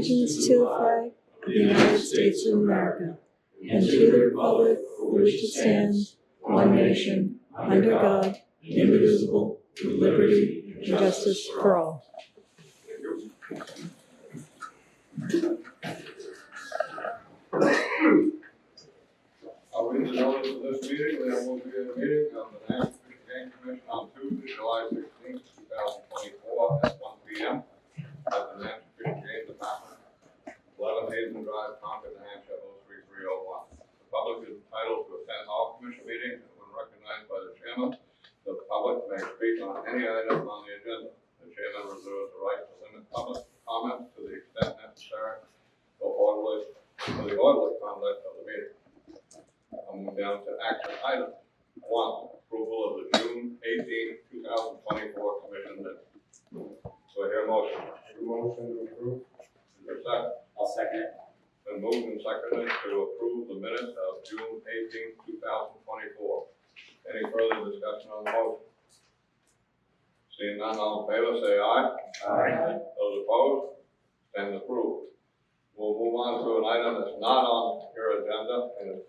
allegiance to the flag of the United States of America and to the republic for which it stands, one nation, under God, indivisible, with liberty and justice for all. I'll read the notice of this meeting. There will be a meeting of the National Fish and Game Commission on Tuesday, July 16th, 2024 at 1 p.m. at the National Fish and Game Department, 11 Hazen Drive, Concord, New Hampshire, 03301. The public is entitled to attend all commission meetings and when recognized by the chairman, the public may speak on any item on the agenda. The chairman reserves the right to limit public comments to the extent necessary for the orderly conduct of the meeting. I'm moving down to action item 1, approval of the June 18, 2024 commission minutes. So I hear a motion. Motion to approve. Is there a second? I'll second it. Been moved and seconded to approve the minutes of June 18, 2024. Any further discussion on the motion? Seeing none, all in favor say aye. Aye. Those opposed? Stand approved. We'll move on to an item that's not on your agenda and it's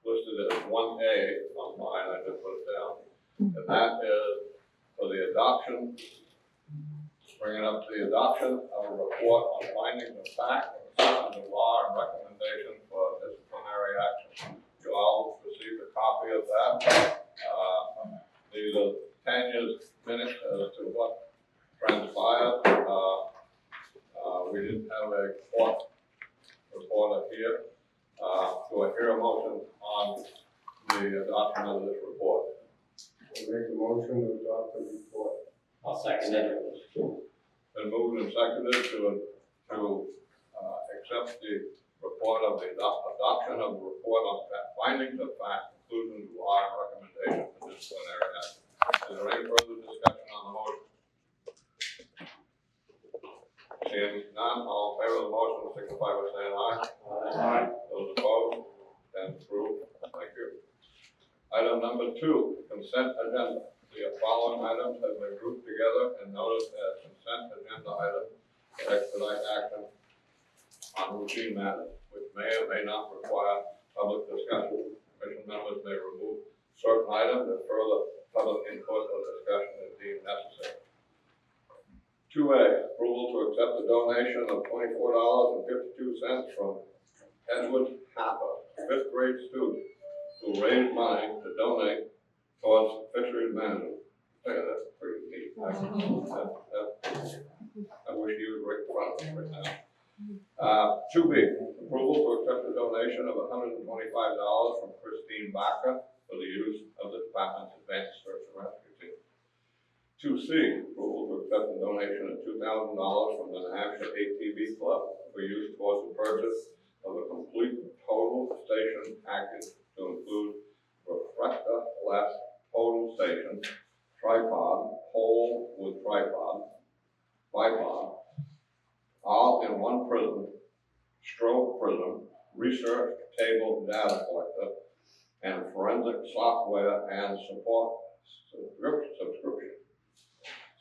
listed as 1A on mine. I just put it down. And that is for the adoption, bringing up the adoption of a report on findings of fact, assumptions of law, and recommendations for disciplinary action. You all received a copy of that. These are 10 years minutes as to what transpired. We didn't have a court reporter here. Do I hear a motion on the adoption of this report? I'll make a motion to adopt the report. I'll second it. Been moved and seconded to accept the report of the adoption of the report on findings of fact, conclusions, law, and recommendations for disciplinary action. Is there any further discussion on the motion? Seeing none, all in favor of the motion signify by saying aye. Aye. Those opposed? Stand approved. Thank you. Item number 2, consent agenda. The following items have been grouped together and noticed as consent agenda items to expedite action on routine matters, which may or may not require public discussion. Commission members may remove certain items if further public input or discussion is deemed necessary. 2A, approval to accept a donation of $24.52 from Edward Harper, 5th grade student, who raised money to donate towards fisheries management. Hey, that's pretty neat. I wish he was right in front of us right now. 2B, approval to accept a donation of $125 from Christine Barker for the use of the department's advanced search and rescue team. 2C, approval to accept a donation of $2,000 from the New Hampshire ATV Club for use towards the purchase of a complete total station package to include reflector-less total station, tripod, pole with tripod, bipod, all in one prism, stroke prism, research table data collector, and forensic software and support subscription.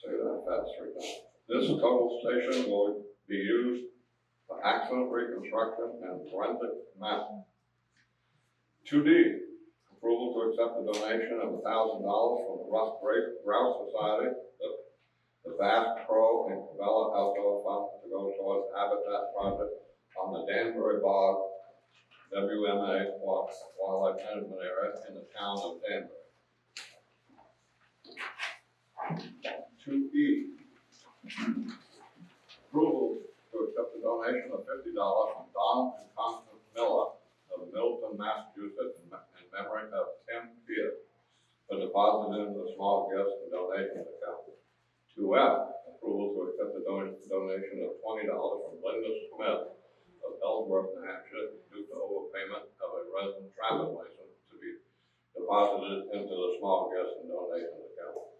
Say that fast 3 times. This total station will be used for accident reconstruction and forensic mapping. 2D, approval to accept a donation of $1,000 from the Russ Grouse Society, the Bass Pro and Cabela Outdoor Fund to go towards Habitat Project on the Danbury Bog WMA Wildlife Management Area in the town of Danbury. 2E, approval to accept a donation of $50 from Don and Constance Miller of Middleton, Massachusetts, in memory of Tim Pierce, for deposit into the small gifts and donations account. 2F, approval to accept a donation of $20 from Linda Smith of Ellsworth, New Hampshire, due to overpayment of a resident traffic license to be deposited into the small gifts and donations account.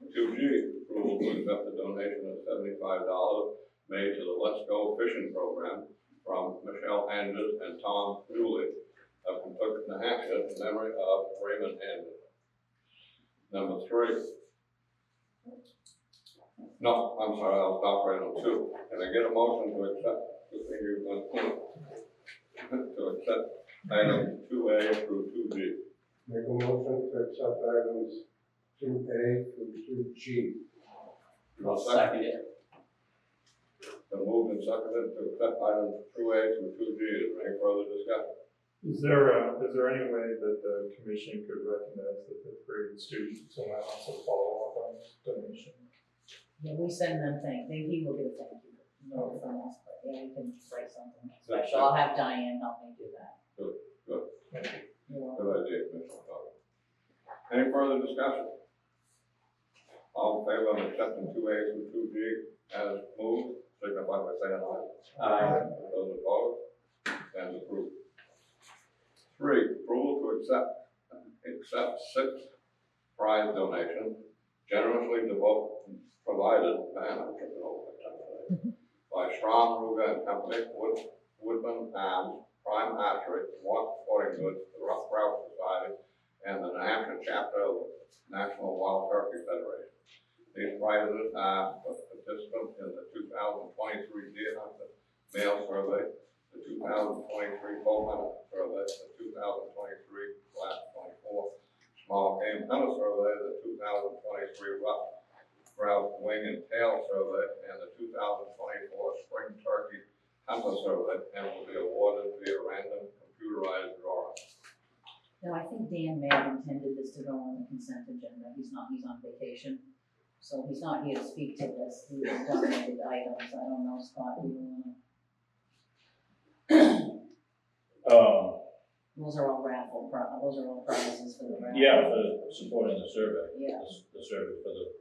2G, approval to accept a donation of $75 made to the Let's Go Fishing Program from Michelle Andrews and Tom Dooley of Kentucky, New Hampshire, in memory of Raymond Andrews. Number 3. No, I'm sorry, I'll stop right on 2. Can I get a motion to accept? accept item 2A through 2G. Make a motion to accept items 2A through 2G. I'll second it. Been moved and seconded to accept items 2A through 2G. Is there any further discussion? Is there any way that the commission could recognize the fifth grade students and also follow up on this donation? Yeah, we send them he will get a thank you, no from us, but yeah, we can write something special. I'll have Diane help me do that. Thank you. You're welcome. Good idea, Commissioner Coyle. Any further discussion? All in favor of accepting 2A through 2G as moved, signify by saying aye. Aye. Those opposed, stands approved. 3, approval to accept 6 prize donations generously provided by Strom, Ruga and Company, Woodman Arms, Prime Archery, Watts Sporting Goods, the Rough Grouse Society, and the New Hampshire chapter of the National Wild Turkey Federation. These prizes are for participants in the 2023 Deer Hunter Mail Survey, the 2023 Bow Hunter Survey, the 2023/24 Small Game Hunter Survey, the 2023 Rough Grouse Wing and Tail Survey, and the 2024 Spring Turkey Hunter Survey, and will be awarded via random computerized drawing. Now, I think Dan may have intended this to go on the consent agenda. He's on vacation. So he's not here to speak to this. These are donated items. I don't know, Scott, do you wanna? Those are all those are all prizes for the raffle. Yeah, for supporting the survey. Yeah. The survey for the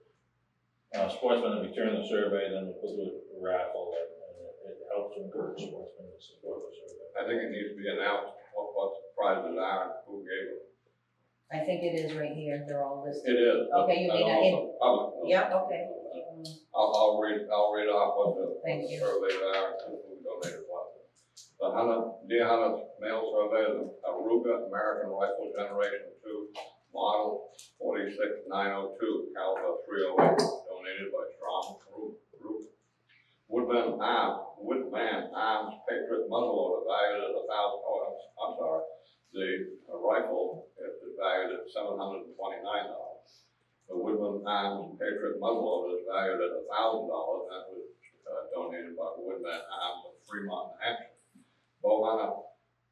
sportsmen that return the survey, then we put the raffle, and it helps encourage sportsmen to support the survey. I think it needs to be announced what the prizes are and who gave them. I think it is right here. They're all listed. It is. Okay, you mean And also public. Yep, okay. I'll read off what the Thank you. surveys are and who donated what. The Deer Hunter Mail Survey, the Ruga American Rifle Generation 2, Model 46902, Caliber 308, donated by Strom Ruga. Woodman Arms Patriot Muzzleloader valued at $1,000. The rifle is valued at $729. The Woodman Arms Patriot Muzzleloader is valued at $1,000. That was donated by Woodman Arms of Fremont, New Hampshire. Bow Hunter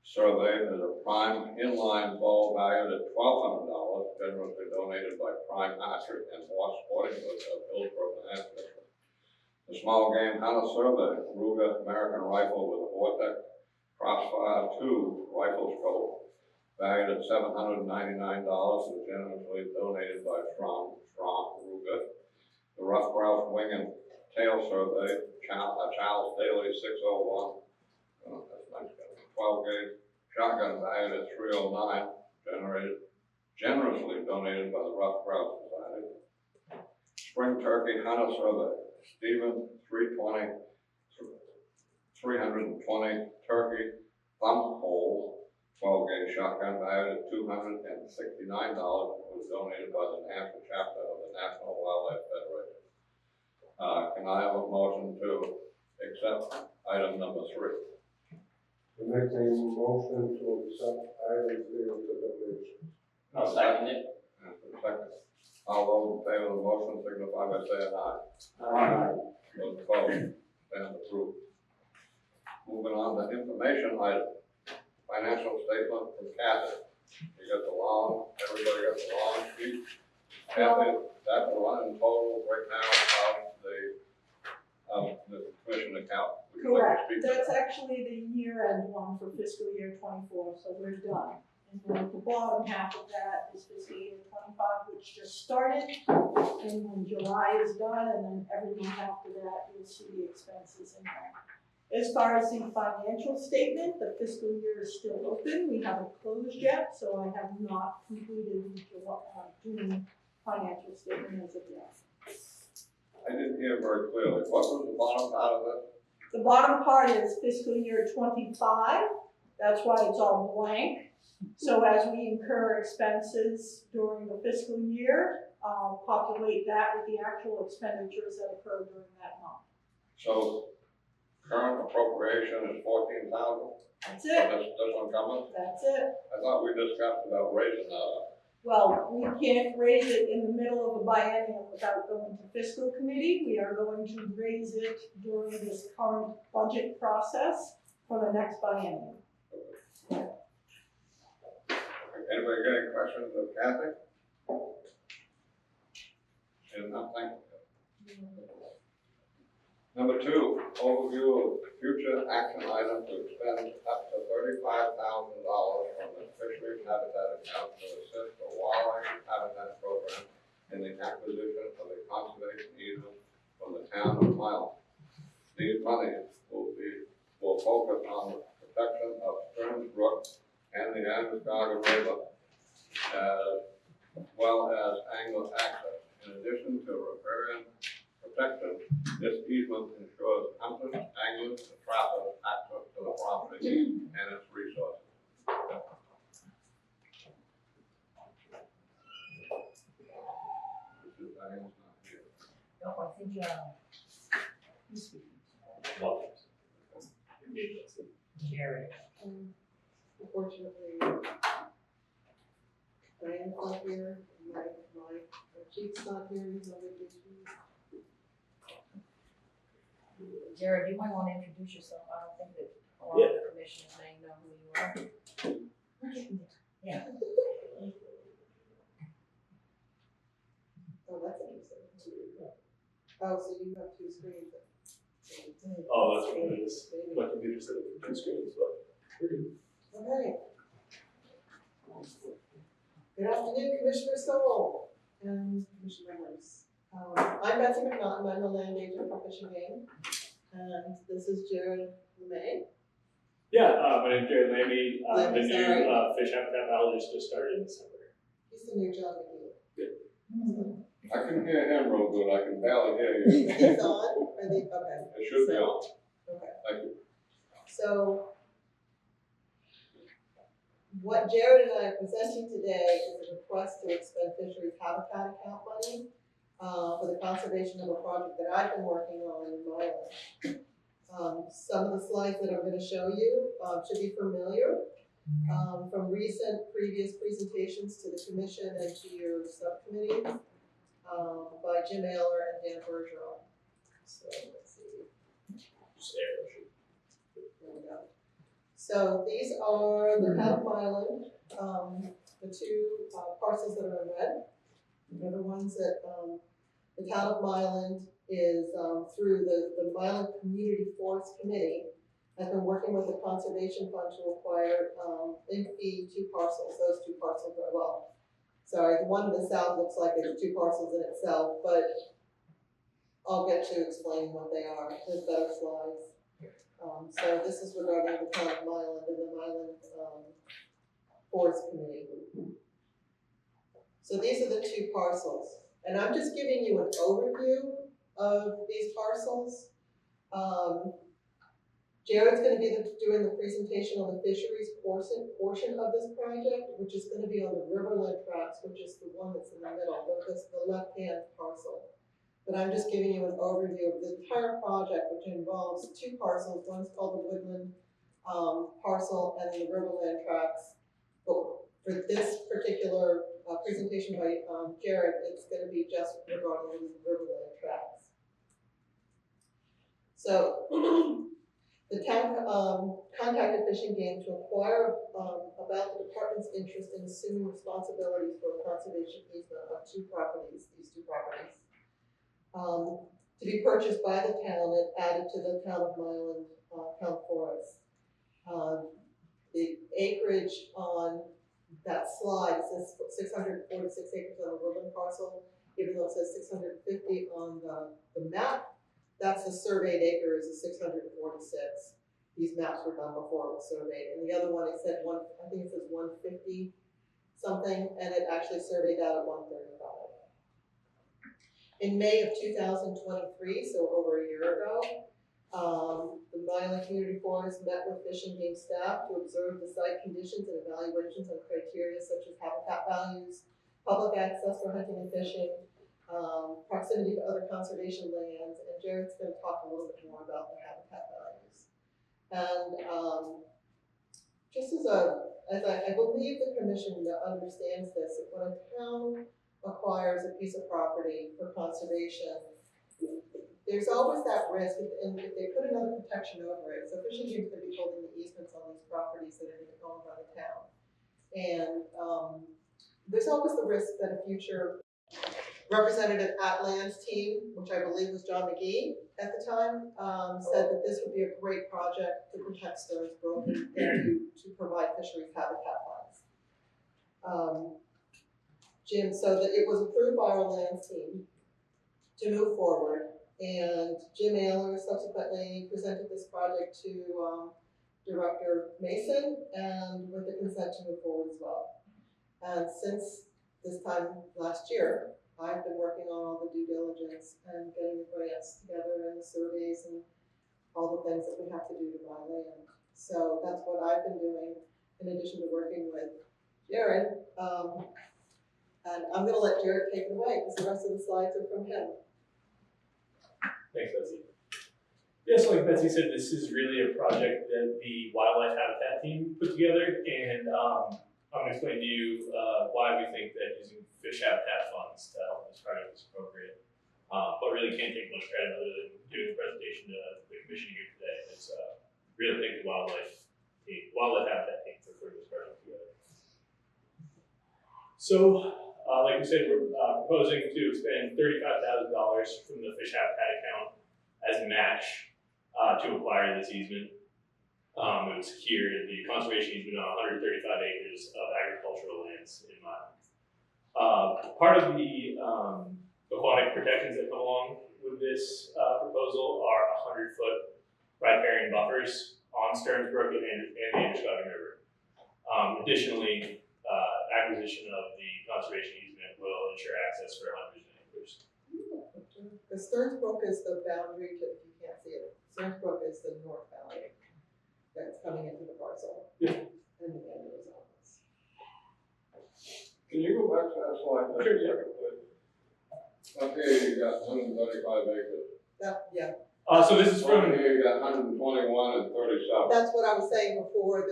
Survey is a prime inline bow valued at $1,200, generously donated by Prime Archery and Watts Sporting Goods of Hillsborough, New Hampshire. The Small Game Hunter Survey, Ruga American Rifle with a Vortex Crossfire 2 rifle scope, valued at $799, was generously donated by Strom Ruga. The Rough Grouse Wing and Tail Survey, Charles Daly 601, that's nice, 12 gauge shotgun valued at $309, generously donated by the Rough Grouse Society. Spring Turkey Hunter Survey, Stephen 320 turkey thumb hole, 12 gauge shotgun valued at $269, was donated by the New Hampshire chapter of the National Wildlife Federation. Can I have a motion to accept item number 3? To make a motion to accept items given to donations. I'll second it. Second. All those in favor of the motion signify by saying aye. Aye. Those opposed, stand approved. Moving on to information item, financial statement from Kathy. You got the long, everybody got the long sheet. Kathy, that's the running total right now of the commission account. Would you like to Correct, speak to that's that? actually the year-end one for fiscal year 24, so we're done. And then at the bottom half of that is fiscal year 25, which just started. And when July is done, and then everything after that, you'll see the expenses in there. As far as the financial statement, the fiscal year is still open. We haven't closed yet, so I have not completed the June financial statement as of yet. I didn't hear very clearly. What was the bottom part of it? The bottom part is fiscal year 25. That's why it's all blank. So as we incur expenses during the fiscal year, I'll populate that with the actual expenditures that occur during that month. So Current appropriation is $14,000. That's So it, this one coming? that's it. I thought we discussed about raising that. Well, we can't raise it in the middle of a biennium without going to fiscal committee. We are going to raise it during this current budget process for the next biennium. Anybody got any questions of Kathy? And nothing. Number 2, overview of future action items to expend up to $35,000 from the fisheries habitat account to assist the wildlife habitat program in the acquisition of a conservation easement from the town of Milan. These monies will focus on the protection of Stearns Brook and the Androscoggin River, as well as angler access. In addition to riparian protection, this easement ensures hunters, anglers, and trappers access to the property and its resources. Mrs. Diane's not here. No, I think, who's speaking? Jared. Unfortunately, Diane's not here, my chief's not here, he's on vacation. Jared, you might want to introduce yourself. I don't think that a lot of the commissioners may know who you are. Yeah. Oh, that's interesting. Oh, so you have 2 screens. Oh, that's what it is. My computer said it for 2 screens, but we're good. Okay. Good afternoon, Commissioner Stoll and Commissioner members. I'm Betsy McNaughton, I'm the land agent for Fish and Game, and this is Jared LeMay. Yeah, my name's Jared Lamy. The Lamy, new sorry. fish habitat biologist just started in December. He's the new John McNeil. I can hear him real good, I can barely hear you. He's on, or the, okay. It should be on. Okay. Thank you. So, what Jared and I are presenting today is a request to expend fisheries habitat account money for the conservation of a project that I've been working on in Milan. Some of the slides that I'm going to show you should be familiar from previous presentations to the commission and to your subcommittees by Jim Ayler and Dan Bergeron. So let's see. Just air. There we go. So these are the town of Milan, the 2 parcels that are in red. They're the ones that the town of Milan is through the Milan Community Forest Committee has been working with the Conservation Fund to acquire in fee 2 parcels. Those 2 parcels are, well, sorry, the one in the south looks like it's 2 parcels in itself, but I'll get to explain what they are. There's better slides. So this is regarding the town of Milan and the Milan Forest Committee. So these are the 2 parcels, and I'm just giving you an overview of these parcels. Jared's going to be doing the presentation on the fisheries portion of this project, which is going to be on the Riverland tracks, which is the one that's in the middle, the left-hand parcel. But I'm just giving you an overview of the entire project, which involves 2 parcels. One's called the Woodland parcel and the Riverland tracks. But for this particular presentation by Jared, it's going to be just regarding the Riverland tracks. So the town contacted Fish and Game to inquire about the department's interest in assuming responsibilities for a conservation easement on 2 properties, these 2 properties. To be purchased by the town and added to the town of Milan town forest. The acreage on that slide says 646 acres on the Woodland parcel, even though it says 650 on the map. That's the surveyed acres is 646. These maps were done before it was surveyed. And the other one, it said I think it says 150 something, and it actually surveyed out at 135. In May of 2023, so over a year ago, the Milan Community Forest met with Fish and Game staff to observe the site conditions and evaluations on criteria such as habitat values, public access for hunting and fishing, proximity to other conservation lands, and Jared's going to talk a little bit more about the habitat values. And, just I believe the commission understands this, that when a town acquires a piece of property for conservation, there's always that risk, and if they put another protection over it, so fishing game's gonna be holding the easements on these properties that are gonna be owned by the town. And, there's always the risk that a future representative at Land's team, which I believe was John McGee at the time, said that this would be a great project to protect Stearns Brook and to provide fisheries habitat funds. Jim, so that it was approved by our Land's team to move forward, and Jim Ayler subsequently presented this project to Director Mason, and with the consent to move forward as well. And since this time last year, I've been working on all the due diligence and getting the grants together and the surveys and all the things that we have to do to buy land. So that's what I've been doing in addition to working with Jared. And I'm gonna let Jared take it away because the rest of the slides are from him. Thanks, Betsy. Yes, like Betsy said, this is really a project that the Wildlife Habitat team put together, and I'm gonna explain to you why we think that using fish habitat funds to help this project is appropriate. But really can't take much credit other than doing the presentation to the commission here today. It's really thank the Wildlife Habitat team for putting this project together. So, like we said, we're proposing to expend $35,000 from the fish habitat account as a match to acquire this easement. It would secure the conservation easement on 135 acres of agricultural lands in Milan. Part of the aquatic protections that come along with this proposal are 100-foot riparian buffers on Stearns Brook and the Androscoggin River. Additionally, acquisition of the conservation easement will ensure access for hundreds of acres. The Stearns Brook is the boundary to, if you can't see it, Stearns Brook is the north boundary that's coming into the parcel. Yeah. And the end of his office. Can you go back to that slide just a second, please? Okay, you got 135 acres. Yeah, So this is from, Here you got 121 and 37. that's what I was saying before,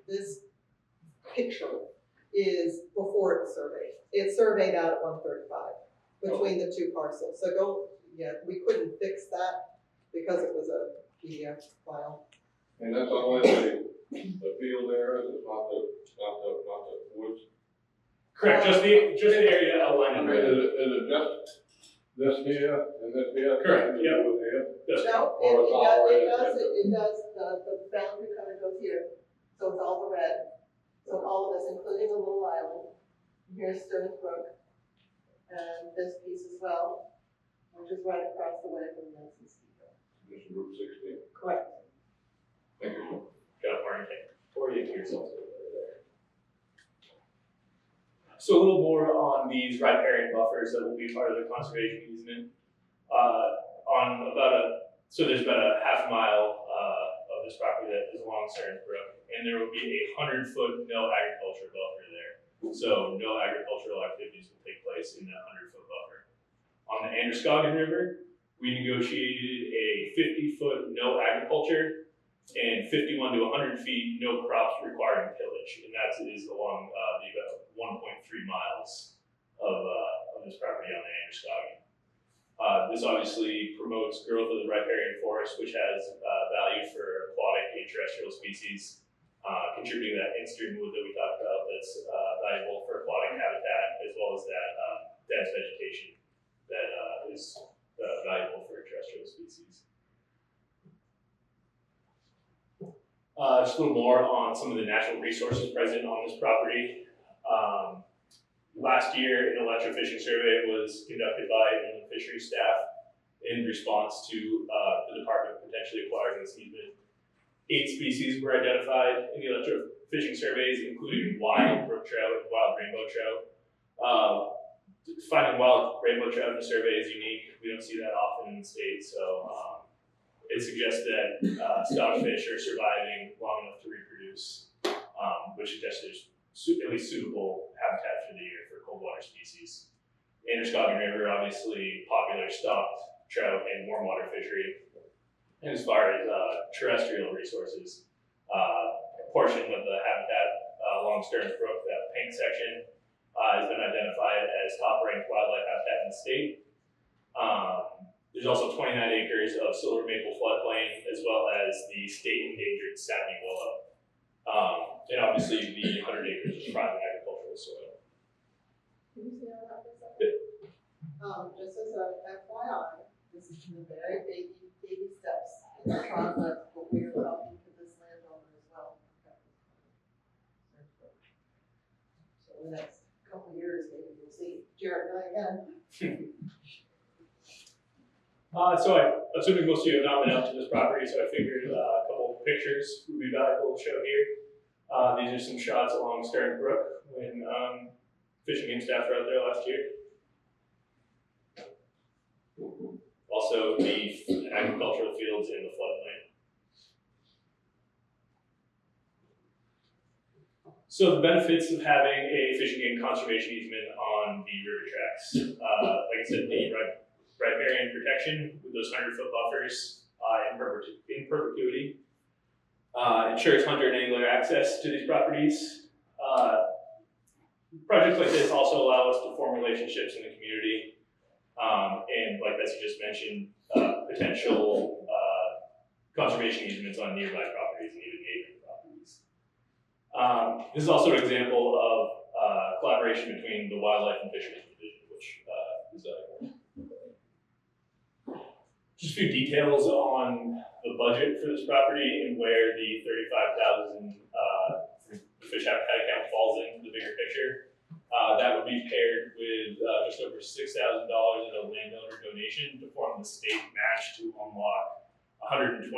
this picture is before it was surveyed. It's surveyed out at 135 between the two parcels. So we couldn't fix that because it was a PDF file. And that's only the field areas, it's not the woods. correct, just the area outlined I in mean, red. is it just this here and this here? Correct, yeah. With here? Yes. No, Or it's all it red? does, the boundary kind of goes here, so it's all the red. So all of this, including the little island, here's Stearns Brook, and this piece as well, which is right across the way from Nelson Steeple. This is Route 16. Correct. Thank you. Got orient yourself a little bit there. So a little more on these riparian buffers that will be part of the conservation easement. So there's about a half mile of this property that is along Stearns Brook, and there will be a 100-foot no agriculture buffer there. So no agricultural activities will take place in that 100-foot buffer. On the Androscoggin River, we negotiated a 50-foot no agriculture and 51 to 100 feet no crops requiring tillage, and that is along the about 1.3 miles of this property on the Androscoggin. This obviously promotes growth of the riparian forest, which has value for aquatic and terrestrial species, contributing to that in-stream wood that we talked about that's valuable for aquatic habitat, as well as that dense vegetation that is valuable for terrestrial species. Just a little more on some of the natural resources present on this property. Last year, an electrofishing survey was conducted by inland fisheries staff in response to the department potentially acquiring this easement. 8 species were identified in the electrofishing surveys, including wild brook trout and wild rainbow trout. Finding wild rainbow trout in the survey is unique. We don't see that often in the state, so it suggests that stockfish are surviving long enough to reproduce, which suggests there's at least suitable habitat for the year for cold water species. Androscoggin River, obviously popular stocked trout and warm water fishery. And as far as terrestrial resources, a portion of the habitat along Stearns Brook, that pink section, has been identified as top-ranked wildlife habitat in the state. There's also 29 acres of silver maple floodplain, as well as the state endangered Saturday willow. And obviously the 100 acres of private agricultural soil. Can you see how that looks like? Just as a FYI, this is in the very baby steps in the process, but we are talking to this landowner as well. So in the next couple of years, maybe you'll see Jared and I again. So assuming most of you have not been out to this property, so I figured a couple of pictures would be valuable to show here. These are some shots along Stearns Brook when fishing game staff were out there last year. Also the agricultural fields in the floodplain. So the benefits of having a fishing game conservation easement on the river tracks. Like I said, the riparian protection with those 100-foot buffers in perpetuity. Ensures hunter and angler access to these properties. Projects like this also allow us to form relationships in the community. And like Betsy just mentioned, potential conservation easements on nearby properties and even neighboring properties. This is also an example of collaboration between the Wildlife and Fisheries Division, which is just a few details on the budget for this property and where the 35,000 fish habitat account falls into the bigger picture. That would be paired with just over $6,000 in a landowner donation to form the state match to unlock $123,000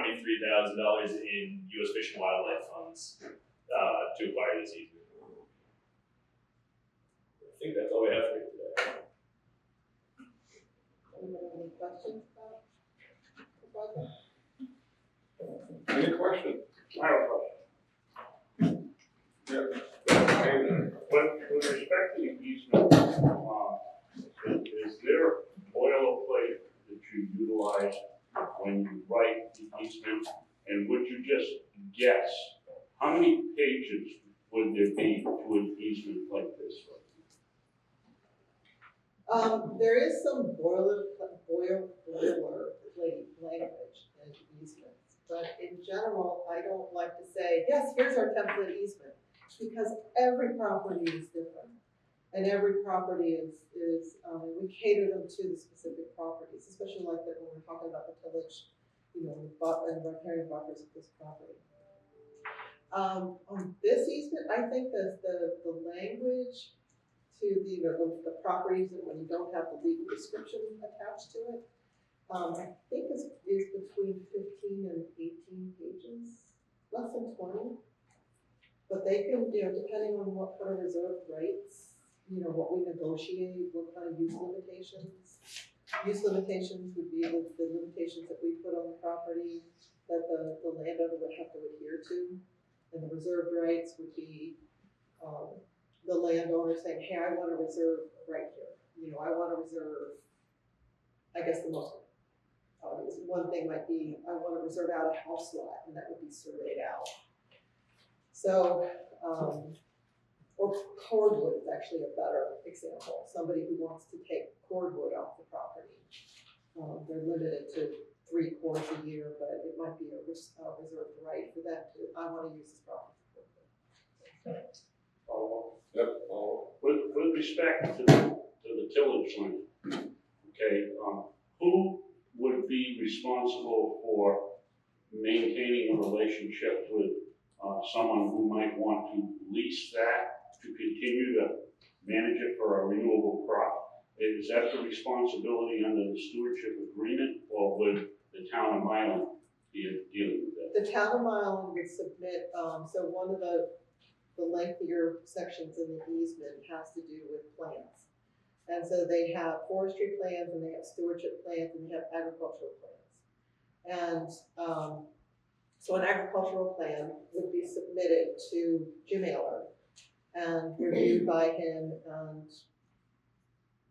in U.S. Fish and Wildlife funds to acquire this easement. I think that's all we have for you today. Anybody have any questions about the project? Any questions? I have a question. Yeah. With respect to the easement, is there boilerplate that you utilize when you write the easement? And would you just guess, how many pages would there be to an easement like this? There is some boilerplate language in easements, but in general, I don't like to say, yes, here's our template easement, because every property is different. And every property is we cater them to the specific properties, especially like that when we're talking about the tillage, and riparian buffers of this property. On this easement, I think that the language to the properties and when you don't have the legal description attached to it, I think is between 15 and 18 pages, less than 20. But they can, depending on what kind of reserved rights, what we negotiate, what kind of use limitations. Use limitations would be the limitations that we put on the property that the landowner would have to adhere to. And the reserved rights would be the landowner saying, hey, I want to reserve right here. I want to reserve, I guess the most obvious one thing might be, I want to reserve out a house lot, and that would be surveyed out. So, or cordwood is actually a better example. Somebody who wants to take cordwood off the property. They're limited to 3 cords a year, but it might be a reserved right for them to, I want to use this property for cordwood. Yep. With respect to the tillage land, okay, who would be responsible for maintaining a relationship with someone who might want to lease that to continue to manage it for a renewable crop? Is that the responsibility under the stewardship agreement, or would the town of Milan be dealing with that? The town of Milan would submit, so one of the lengthier sections in the easement has to do with plans. And so they have forestry plans, and they have stewardship plans, and they have agricultural plans. And so an agricultural plan would be submitted to Jim Ayler and reviewed by him and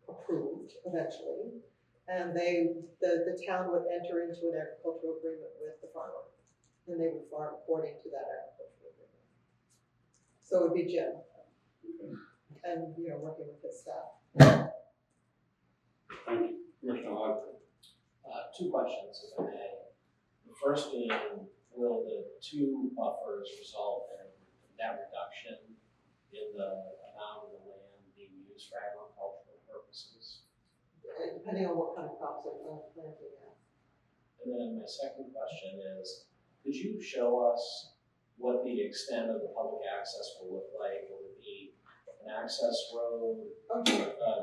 approved eventually. And the town would enter into an agricultural agreement with the farmer, and they would farm according to that agricultural agreement. So it would be Jim, and, working with his staff. Thank you. Commissioner Hodgson. Two questions, if I may. The first being, will the two buffers result in net reduction in the amount of the land being used for agricultural purposes? Depending on what kind of crops they're planting at. And then my second question is, could you show us what the extent of the public access will look like? Will it be an access road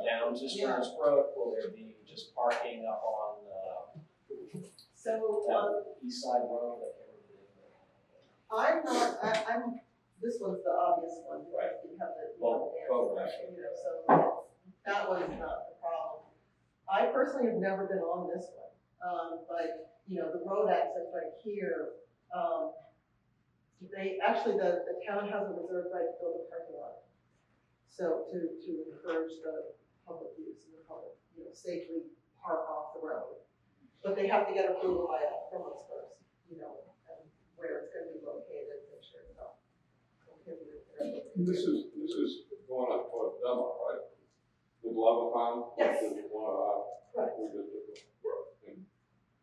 down to Stearns Brook? Will there be just parking up on So, that east side road? this one's the obvious one. Right. You have the, Well, so that one is not the problem. I personally have never been on this one, but, the road access right here, the town has a reserved right to build a parking lot. So to encourage the public use and the public, safely park off the road. But they have to get approval from us first, and where it's gonna be located, make sure it's not prohibited. This is going up towards Delmar, right? With Lava Farm? Yes. Which is one of our, Correct. we did this.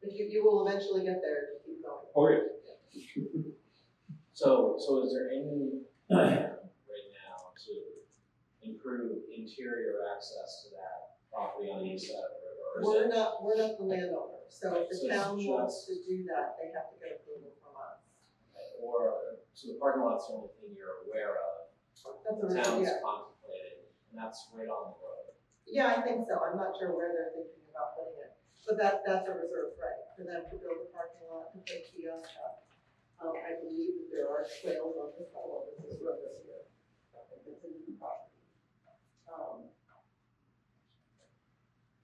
But you will eventually get there if you keep going. Oh, yeah. So is there any right now to improve interior access to that property on the east side of the river? Or is it- We're not the landowner, so if So the it's town wants just- to do that, they have to get approval from us. so the parking lot's the only thing you're aware of, That's the a, town's yeah. contemplating, and that's right on the road. Yeah, I think so. I'm not sure where they're thinking about putting it, but that's a reserved right for them to build a parking lot and put kiosks up. I believe that there are trails on this road here. It's a new property.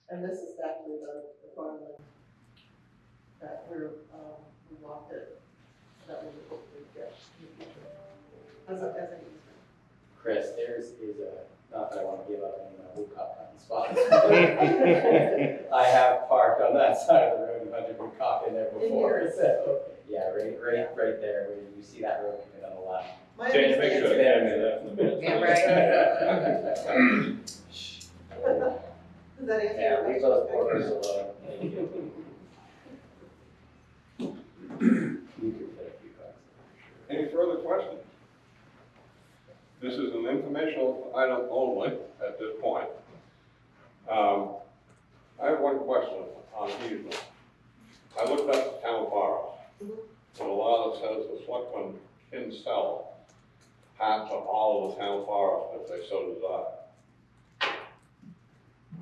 And this is actually the farmland that we walked it, that we get in the future, as an easement. Chris, theirs is not that I want to give up any of my woodcock hunting spots. I have parked on that side of the road and hunted woodcock in there before, so, yeah, right there, where you see that road coming on the left. My Change, make sure understanding- to that in the minutes. Does that answer your Yeah, leave question? those porkers alone, thank you. You could fit a few bucks. Any further questions? This is an informational item only at this point. I have one question on easement. I looked up the town forest. And a law that says the selectmen can sell half of all of the town forest if they so desire.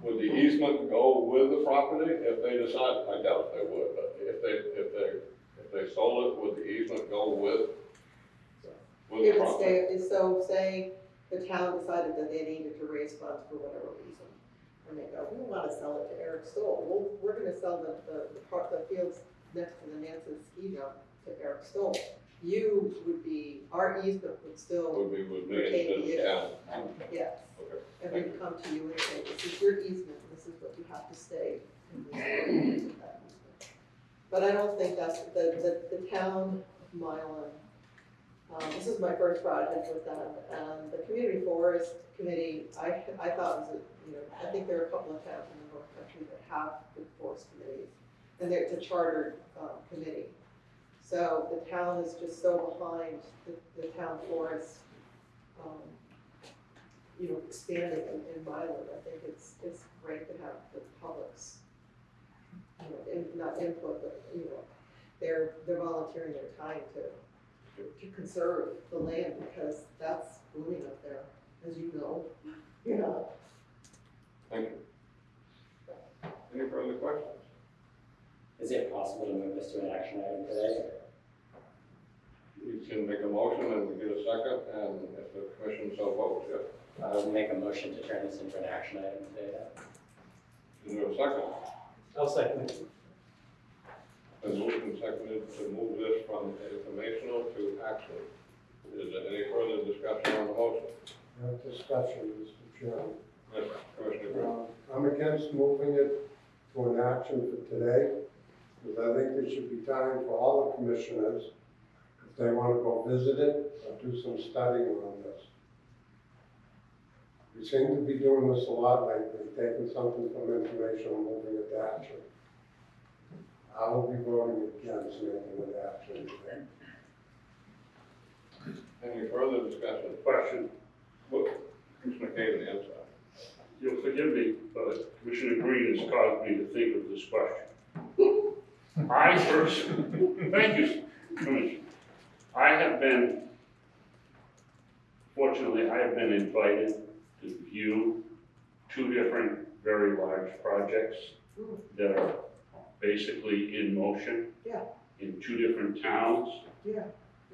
Would the easement go with the property if they decide? I doubt they would, but if they sold it, would the easement go with the It would property? stay, so say the town decided that they needed to raise funds for whatever reason. And they go, we want to sell it to Eric Stoll. Well, we're gonna sell the fields next to the Nansen ski jump to Eric Stoll. You would be, our easement would still, Would be with me Retain instead of you. town? yes. Okay. And we'd come to you and say, this is your easement, this is what you have to stay in this area with that easement. But I don't think that's, the town of Milan, this is my first project with them, and the Community Forest Committee, I thought was, I think there are a couple of towns in the North Country that have good forest committees, and it's a chartered, committee. So the town is just so behind the town forest, expanding in Milan. I think it's great to have the public's, not input, but, they're volunteering their time to conserve the land because that's booming up there, as you know. Thank you. Any further questions? Is it possible to move this to an action item today? You can make a motion and we get a second, and if the commission so votes, yes. I would make a motion to turn this into an action item today. Is there a second? I'll second it. Been moved and seconded to move this from informational to action. Is there any further discussion on the motion? Discussion, Mr. Chairman. Yes, Commissioner Green. I'm against moving it to an action for today, because I think there should be time for all the commissioners, if they want to go visit it or do some studying on this. We seem to be doing this a lot lately, taking something from information and moving it to action. I will be voting against making it action today. Any further discussion? Question, Commissioner Kane, answer. you'll forgive me, but Commissioner Green has caused me to think of this question. I first, thank you, Commissioner. Fortunately, I have been invited to view two different very large projects that are basically in motion. Yeah. In two different towns. Yeah,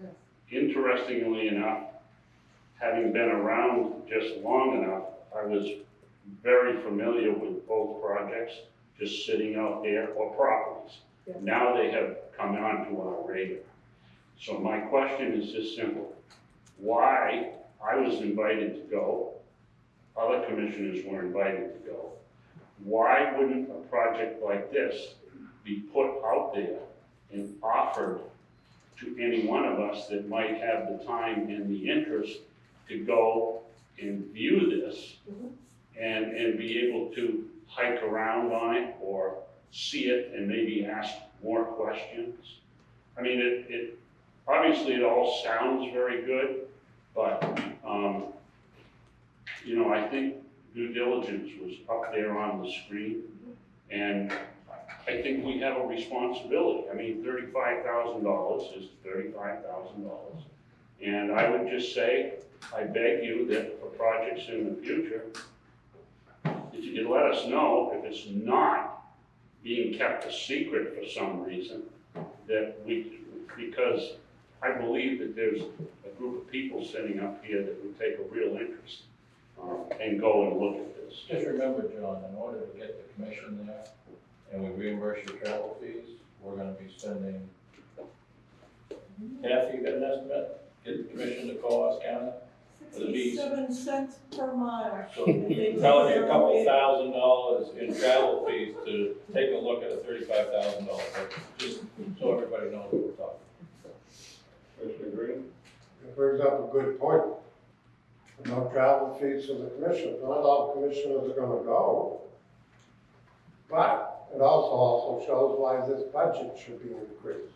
yes. Interestingly enough, having been around just long enough, I was very familiar with both projects, just sitting out there, or properties. Yeah. Now they have come onto our radar. So my question is just simple. Why, I was invited to go, other commissioners were invited to go. Why wouldn't a project like this be put out there and offered to any one of us that might have the time and the interest to go and view this and be able to hike around on it or see it and maybe ask more questions? I mean, it obviously it all sounds very good, but you know, I think due diligence was up there on the screen, and I think we have a responsibility. I mean, $35,000 is $35,000. And I would just say, I beg you that for projects in the future, if you could let us know if it's not being kept a secret for some reason, because I believe that there's a group of people sitting up here that would take a real interest and go and look at this. Just remember, John, in order to get the commission there, and we reimburse your travel fees, we're gonna be spending, Kathy, you got an estimate? Get the commission to Coas County? For the bees. 67 cents per mile. So we're telling you a couple $1,000 in travel fees to take a look at a $35,000 budget, just so everybody knows what we're talking about. Commissioner Green? It brings up a good point. No travel fees for the commission. Not all commissioners are gonna go. But it also shows why this budget should be increased.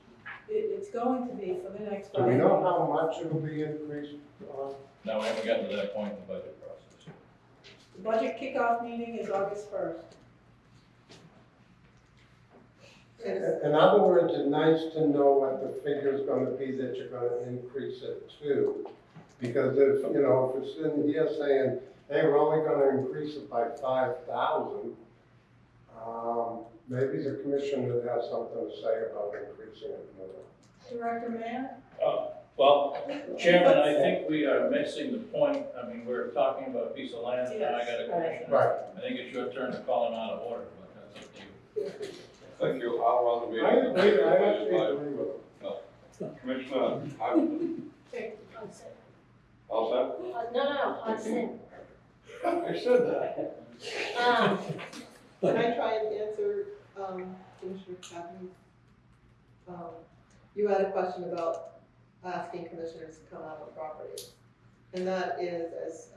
It's going to be for the next Do we budget. know how much it'll be increased on? No, we haven't gotten to that point in the budget process. The budget kickoff meeting is August 1st. In other words, it's nice to know what the figure's gonna be that you're gonna increase it to. Because if, you know, if it's in here saying, hey, we're only gonna increase it by 5,000, maybe the commission would have something to say about increasing it more. Director Mann? Well, Chairman, I think we are missing the point. I mean, we're talking about a piece of land, and I got a commissioner. Right. I think it's your turn to call him out of order, but that's up to you. Thank you. I'll run the I meeting. actually agree with them. Commissioner Hopkins? All set? No, on sin. I said that. Can I try and answer, Commissioner Chapman? You had a question about asking commissioners to come out on property. And that is, as,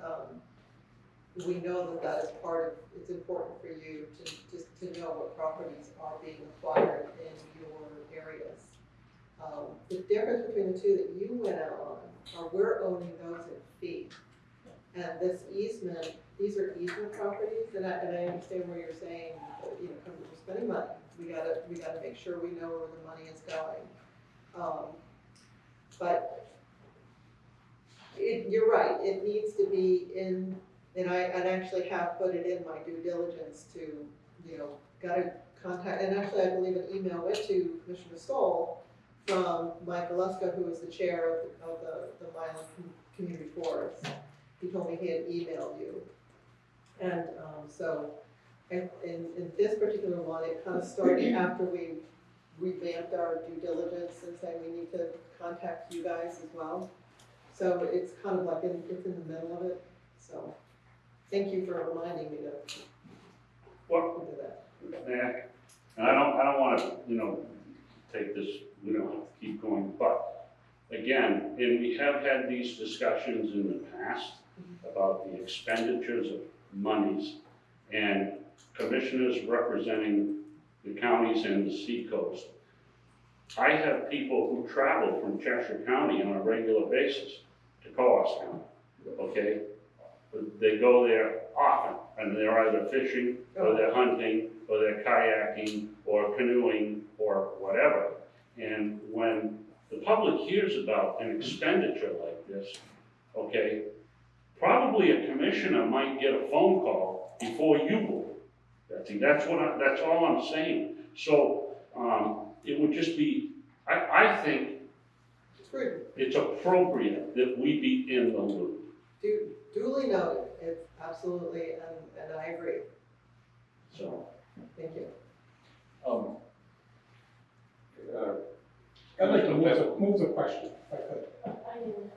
we know that is part of, it's important for you to just to know what properties are being acquired in your areas. The difference between the two that you went out on are we're owning those in fee. And this easement, these are easement properties, and I understand where you're saying, you know, we're spending money. We gotta make sure we know where the money is going. But you're right, it needs to be in, and I actually have put it in my due diligence to, you know, gotta contact, and actually I believe an email went to Commissioner Stoll from Mike Galeska, who is the chair of the Milan Community Forest. He told me he had emailed you. And so in this particular one, it kind of started after we revamped our due diligence and saying we need to contact you guys as well. So it's kind of like it's in the middle of it. So thank you for reminding me to What, do that. And I don't wanna, take this, we don't have to keep going, but again, and we have had these discussions in the past about the expenditures of monies and commissioners representing the counties and the seacoast. I have people who travel from Cheshire County on a regular basis to Coos County, okay? They go there often, and they're either fishing, or they're hunting, or they're kayaking, or canoeing, or whatever. And when the public hears about an expenditure like this, okay, probably a commissioner might get a phone call before you will. That's all I'm saying. So, it would just be, I think it's appropriate that we be in the loop. Duly noted, it's absolutely, and I agree. So, Thank you. I'd like to move the question, if I could. I didn't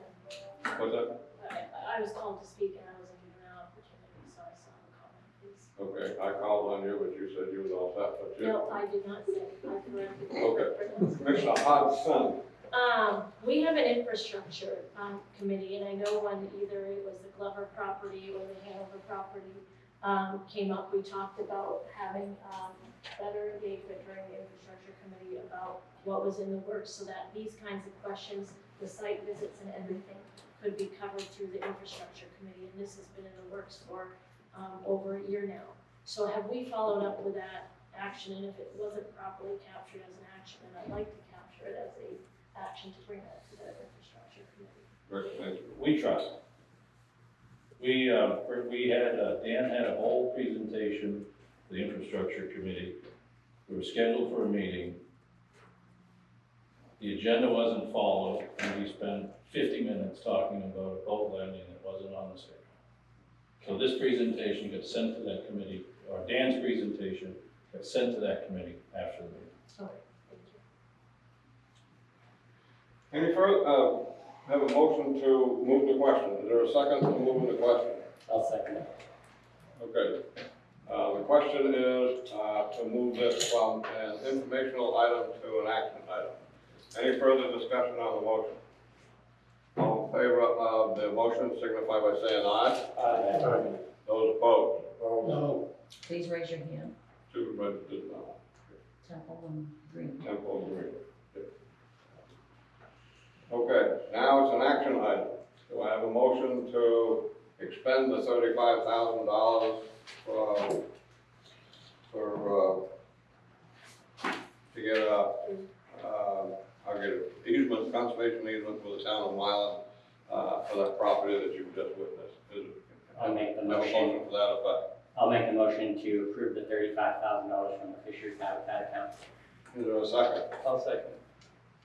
have. What's that? I was called to speak and I wasn't given an opportunity, so I saw the comment, please. Okay, I called on you, but you said you was all set, but you. No, I did not say, I corrected. Okay. Commissioner Hodgson. We have an infrastructure, committee, and I know when either it was the Glover property or the Hanover property, came up, we talked about having, better engagement during the infrastructure committee about what was in the works, so that these kinds of questions, the site visits and everything, could be covered through the infrastructure committee, and this has been in the works for, over a year now. So have we followed up with that action, and if it wasn't properly captured as an action, then I'd like to capture it as a action to bring that to the infrastructure committee. We trust. We had, Dan had a whole presentation, the infrastructure committee. We were scheduled for a meeting. The agenda wasn't followed, and we spent 50 minutes talking about a boat landing that wasn't on the schedule. So this presentation got sent to that committee, or Dan's presentation got sent to that committee after the meeting. Okay, thank you. Any further, have a motion to move the question. Is there a second to move the question? I'll second it. Okay. The question is, to move this from an informational item to an action item. Any further discussion on the motion? All in favor of the motion signify by saying aye. Aye. Those opposed? No. Please raise your hand. Supervisor did not. Temple and Green. Temple and Green. Okay, now it's an action item. Do I have a motion to expend the $35,000 to get a, I'll get an easement, conservation easement for the town of Milan, for that property that you've just witnessed. I'll make the Have a motion. for that effect. I'll make the motion to approve the $35,000 from the Fisheries Habitat account. Is there a second? I'll second.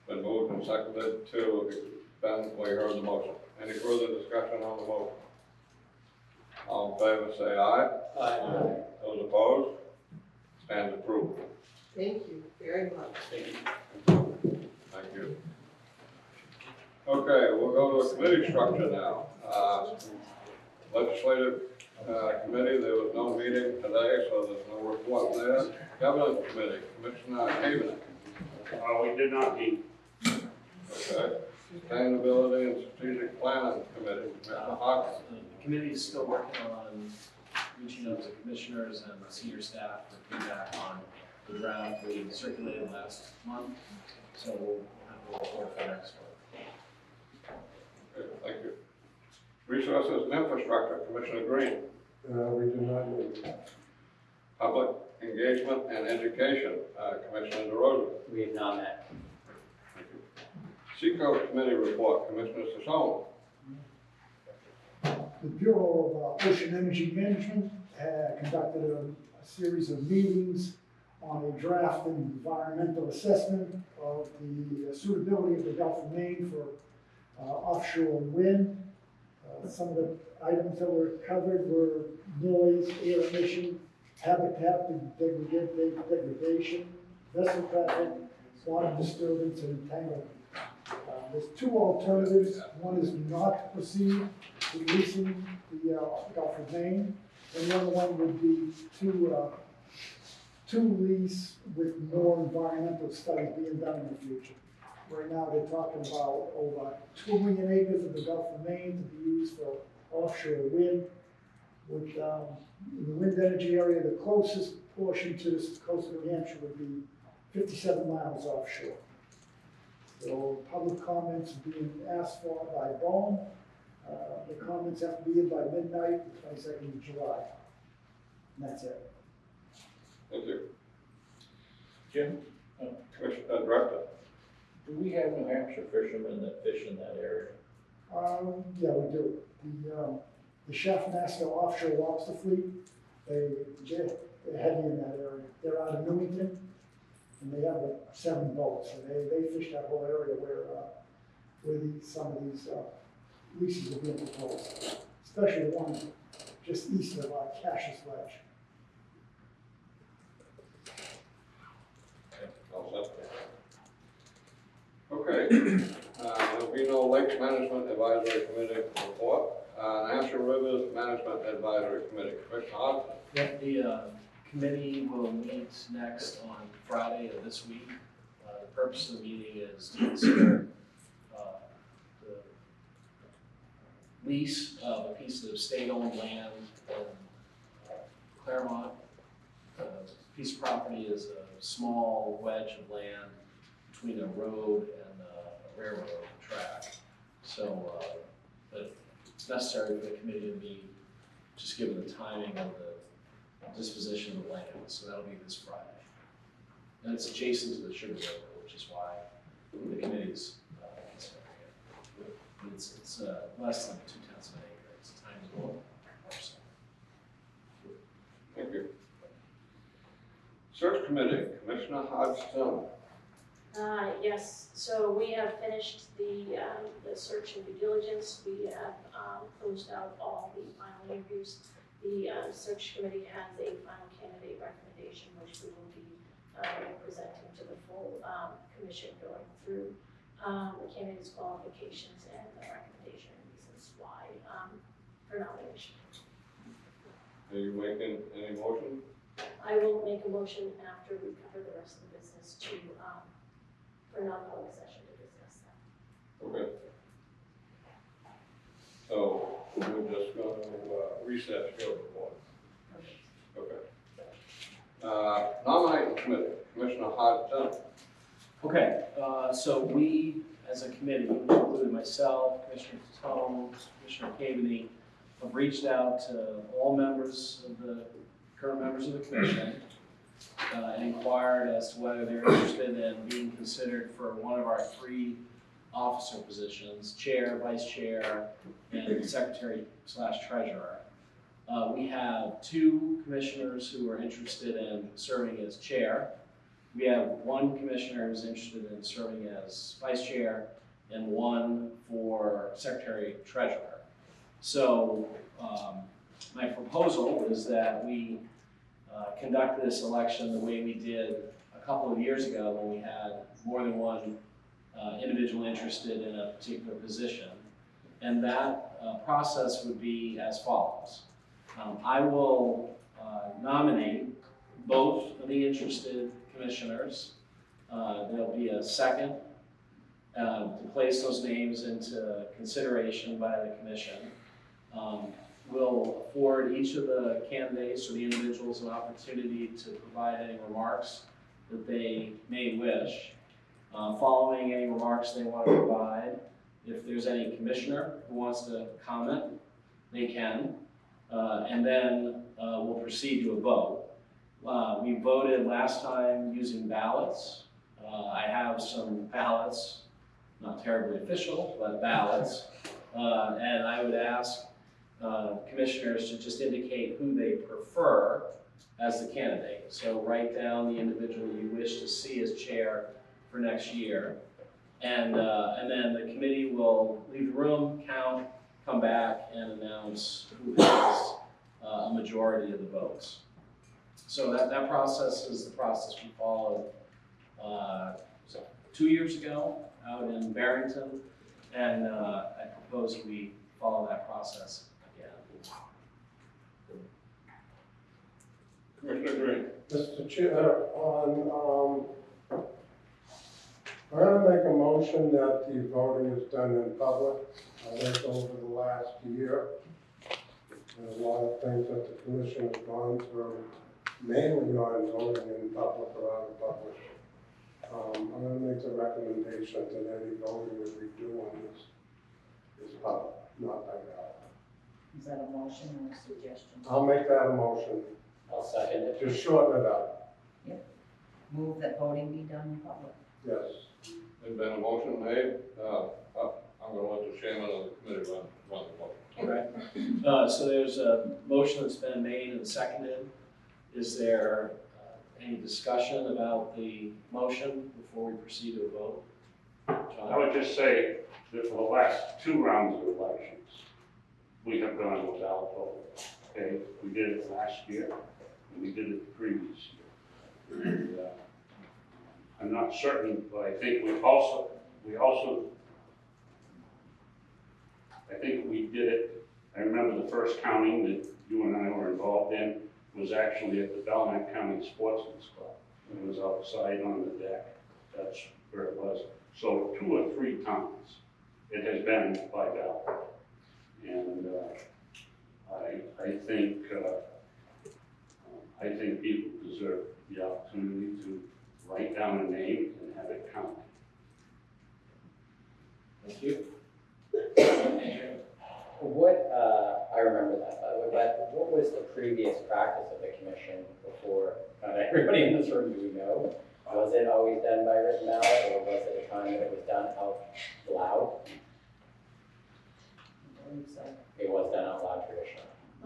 Been moved and seconded to expend, we heard the motion. Any further discussion on the motion? All in favor, say aye. Aye. Those opposed? Stands approved. Thank you very much. Thank you. Okay, we'll go to a committee structure now. Legislative committee, there was no meeting today, so there's no report there. Governance committee, Commissioner Haven. We did not meet. Okay. Sustainability and strategic planning committee, Commissioner Hawkins. The committee is still working on reaching out to commissioners and senior staff for feedback on the draft we circulated last month. So we'll have a report for next month. Okay, thank you. Resources and infrastructure, Commissioner Green. We do not need. Public engagement and education, Commissioner DeRosa. We have not met. Seacoast committee report, Commissioner Sisson. The Bureau of Ocean Energy Management conducted a series of meetings on a draft environmental assessment of the suitability of the Gulf of Maine for offshore wind. Some of the items that were covered were noise, air emission, habitat degradation, vessel traffic, water disturbance, and entanglement. There's two alternatives. One is not to proceed with leasing the Gulf of Maine, and the other one would be to to lease with more environmental studies being done in the future. Right now, they're talking about over 2 million acres of the Gulf of Maine to be used for offshore wind. With, in the wind energy area, the closest portion to the coast of New Hampshire would be 57 miles offshore. So public comments are being asked for by BOEM. The comments have to be in by midnight, the 22nd of July. And that's it. Thank you. Jim, Commissioner, Director. do we have New Hampshire fishermen that fish in that area? Yeah, we do. The Chef Master offshore lobster fleet, they're heavy in that area. They're out of Newington, and they have 7 boats, and they fish that whole area where some of these leases are being proposed, especially the one just east of Cassius Ledge. Okay, there'll be no Lake Management Advisory Committee report. New Hampshire Rivers Management Advisory Committee, Commissioner Hodgson. Yep, the committee will meet next on Friday of this week. The purpose of the meeting is to consider the lease of a piece of state-owned land in Claremont. The piece of property is a small wedge of land between a road and a railroad track. So, but it's necessary for the committee to meet, just given the timing of the disposition of the land, so that'll be this Friday. And it's adjacent to the Sugar River, which is why the committee's considering it. But it's less than 0.2 of an acre, it's a tiny little parcel. Thank you. Search Committee, Commissioner Hodgson. Yes, so we have finished the search and due diligence. We have closed out all the final interviews. The search committee has a final candidate recommendation, which we will be presenting to the full commission, going through the candidate's qualifications and the recommendation and reasons why for nomination. Are you making any motion? I will make a motion after we cover the rest of the business to for non-public session to discuss that. Okay. So we're just going to recess your report. Okay. Nominating Committee, Commissioner Hodgson. Okay, so we, as a committee, which included myself, Commissioner Tone, Commissioner Caveney, have reached out to all members of the current members of the commission and inquired as to whether they're interested in being considered for one of our 3 officer positions, chair, vice chair, and secretary/treasurer. We have 2 commissioners who are interested in serving as chair. We have 1 commissioner who's interested in serving as vice chair and 1 for secretary-treasurer. So my proposal is that we conduct this election the way we did a couple of years ago when we had more than 1 individual interested in a particular position. And that process would be as follows. I will nominate both of the interested commissioners. There'll be a second to place those names into consideration by the commission. We'll afford each of the candidates or the individuals an opportunity to provide any remarks that they may wish. Following any remarks they want to provide, if there's any commissioner who wants to comment, they can. And then we'll proceed to a vote. We voted last time using ballots. I have some ballots, not terribly official, but ballots. And I would ask commissioners to just indicate who they prefer as the candidate. So write down the individual you wish to see as chair for next year. And then the committee will leave the room, count, come back, and announce who has a majority of the votes. So that process is the process we followed 2 years ago out in Barrington, and I propose we follow that process again. Commissioner Green. Mr. Chair, I'm gonna make a motion that the voting is done in public. I think over the last year, there's a lot of things that the commission has gone through, mainly on voting in public or out of public. I'm gonna make the recommendation that any voting that we do on this is public, not by ballot. Is that a motion or a suggestion? I'll make that a motion, I'll second it. just shorten it up, Move that voting be done in public. yes. There's been a motion made, I'm gonna let the chairman of the committee run the vote. Okay. So there's a motion that's been made and seconded. Is there any discussion about the motion before we proceed to a vote? John? I would just say that for the last 2 rounds of elections, we have gone without vote. Okay, we did it last year, and we did it the previous year. And, I'm not certain, but I think we also, I think we did it, I remember the first counting that you and I were involved in was actually at the Belknap County Sportsman's Club. It was outside on the deck, that's where it was. So 2 or 3 times, it has been by ballot. And I think people deserve the opportunity to write down a name and have it counted. Thank you. What, I remember that, by the way, but what was the previous practice of the commission before, everybody in this room, do we know? Was it always done by written ballot, or was it a time that it was done out loud? I believe so. It was done out loud traditionally.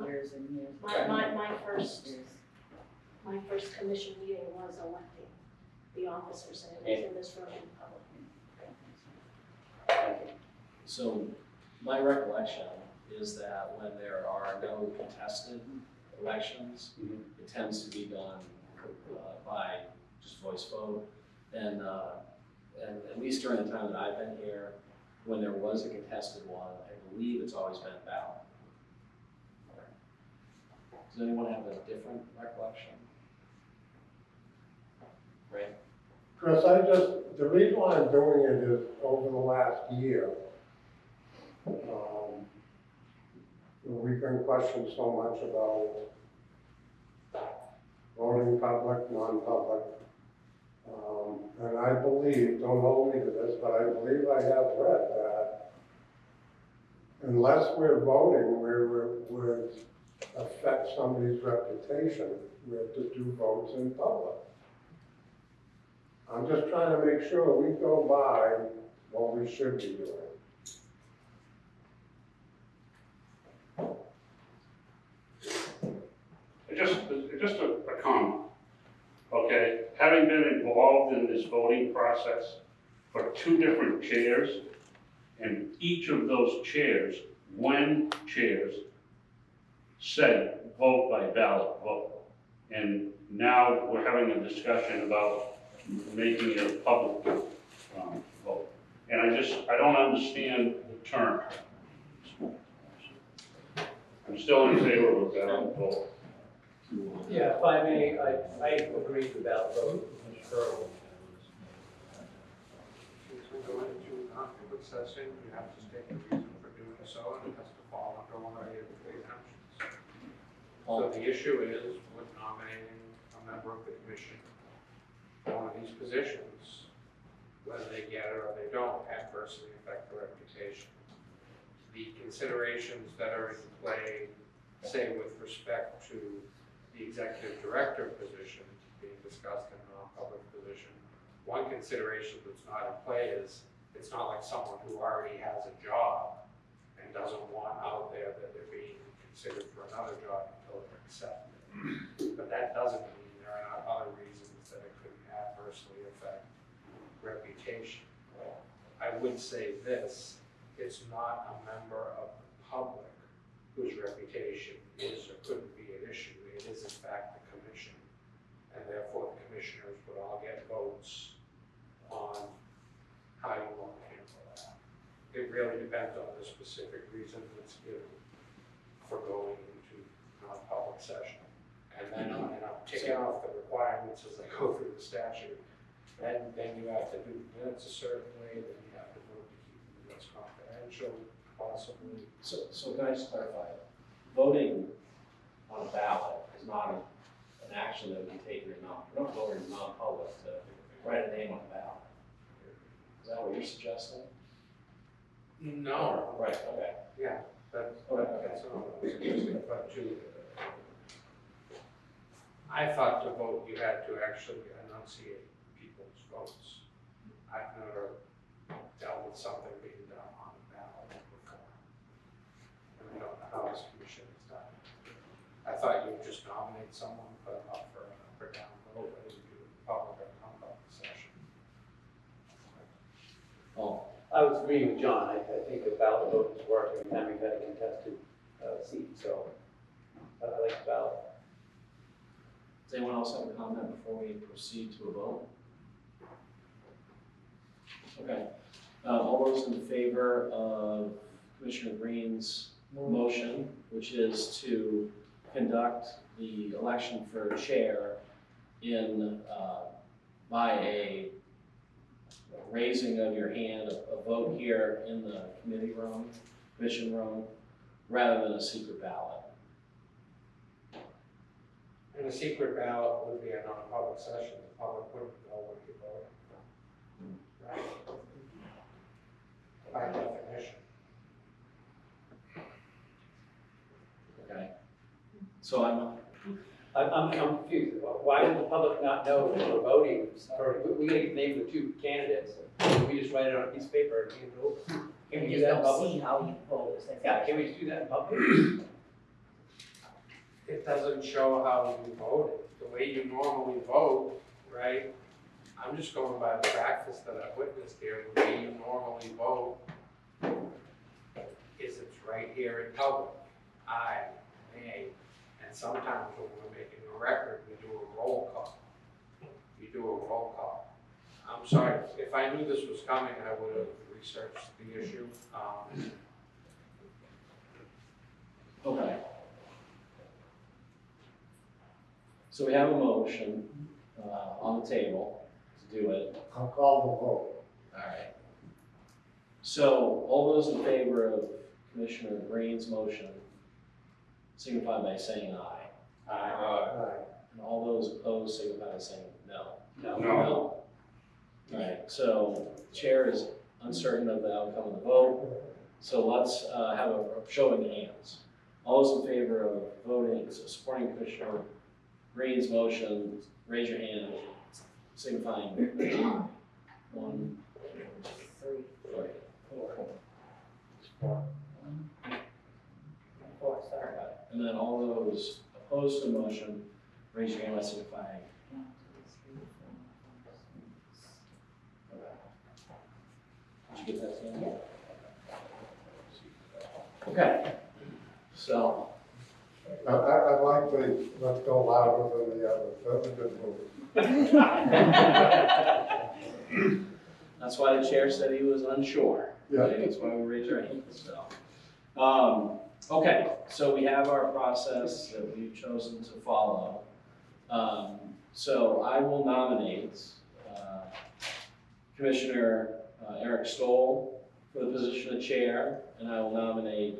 Years and years. My first commission meeting was electing the officers, and it was in this room in public. Thank you. So my recollection is that when there are no contested elections, it tends to be done by just voice vote. And at least during the time that I've been here, when there was a contested one, I believe it's always been ballot. Does anyone have a different recollection? Right? Chris, the reason why I'm doing it is over the last year, we've been questioned so much about voting public, non-public. And I believe, don't hold me to this, but I believe I have read that unless we're voting where it would affect somebody's reputation, we have to do votes in public. I'm just trying to make sure we go by what we should be doing. Just a comment, okay? Having been involved in this voting process for 2 different chairs, and each of those chairs, when chairs, said vote by ballot vote. And now we're having a discussion about making it a public vote. And I don't understand the term. I'm still in favor of a ballot vote. Yeah, if I may, I agree with ballot vote. Go into non-public session, you have to state the reason for doing so, and it has to fall under one of the exemptions. So the issue is with nominating a member of the commission, one of these positions, whether they get it or they don't adversely affect their reputation. The considerations that are in play, say with respect to the executive director position being discussed in a non-public position, one consideration that's not in play is it's not like someone who already has a job and doesn't want out there that they're being considered for another job until they're accepted. But that doesn't mean there are not other reasons that it could adversely affect reputation. I would say this, it's not a member of the public whose reputation is or couldn't be an issue. It is in fact the commission, and therefore the commissioners would all get votes on how you want to handle that. It really depends on the specific reason that's given for going into non-public session. And then I'm ticking off the requirements as I go through the statute. And then you have to do minutes a certain way, then you have to vote to keep the minutes confidential, possibly. So can I just clarify? Voting on a ballot is not an action that would be taken in we're not voting in non-public to write a name on a ballot. Is that what you're suggesting? No. Right, okay. Yeah, that's not what I was suggesting, but I thought to vote you had to actually enunciate people's votes. I've never dealt with something being done on a ballot before. And I don't know how this commission is done. I thought you would just nominate someone, put them up for an up or down vote, whether you do it in public or non-public session. Oh, I would agree with John. I think the ballot vote has worked every time we've had a contested seat, so I like the ballot. does anyone else have a comment before we proceed to a vote? Okay. All those in favor of Commissioner Green's motion, which is to conduct the election for chair in, by a raising of your hand, a vote here in the committee room, commission room, rather than a secret ballot. And a secret ballot would be a non-public session, the public wouldn't know what you voted. Right? By definition. Okay. So I'm confused. Why would the public not know that we're voting? Or we gotta name the two candidates. We just write it on a piece of paper and hand it over. Can we do that in public? how you vote. Yeah, can we just do that in public? It doesn't show how you voted, the way you normally vote, right? I'm just going by the practice that I've witnessed here, the way you normally vote is it's right here in public, aye, nay, and sometimes when we're making a record, we do a roll call. I'm sorry, if I knew this was coming, I would have researched the issue. okay. So we have a motion on the table to do it. I'll call the vote. All right. So all those in favor of Commissioner Green's motion signify by saying aye. Aye. And all those opposed signify by saying no. No. All right, so chair is uncertain of the outcome of the vote. So let's have a show of hands. All those in favor of voting, supporting Commissioner Green's motion, raise your hand, signifying 1, 2, 3, 4. 4, sorry. And then all those opposed to the motion, raise your hand by signifying. Did you get that, Sam? Yeah. Okay, so. I'd like to, let's go louder than the others. That's a good move. That's why the chair said he was unsure. Yeah. Right? That's why we raised our hands, so. Okay, so we have our process that we've chosen to follow. So I will nominate Commissioner Eric Stoll for the position of chair, and I will nominate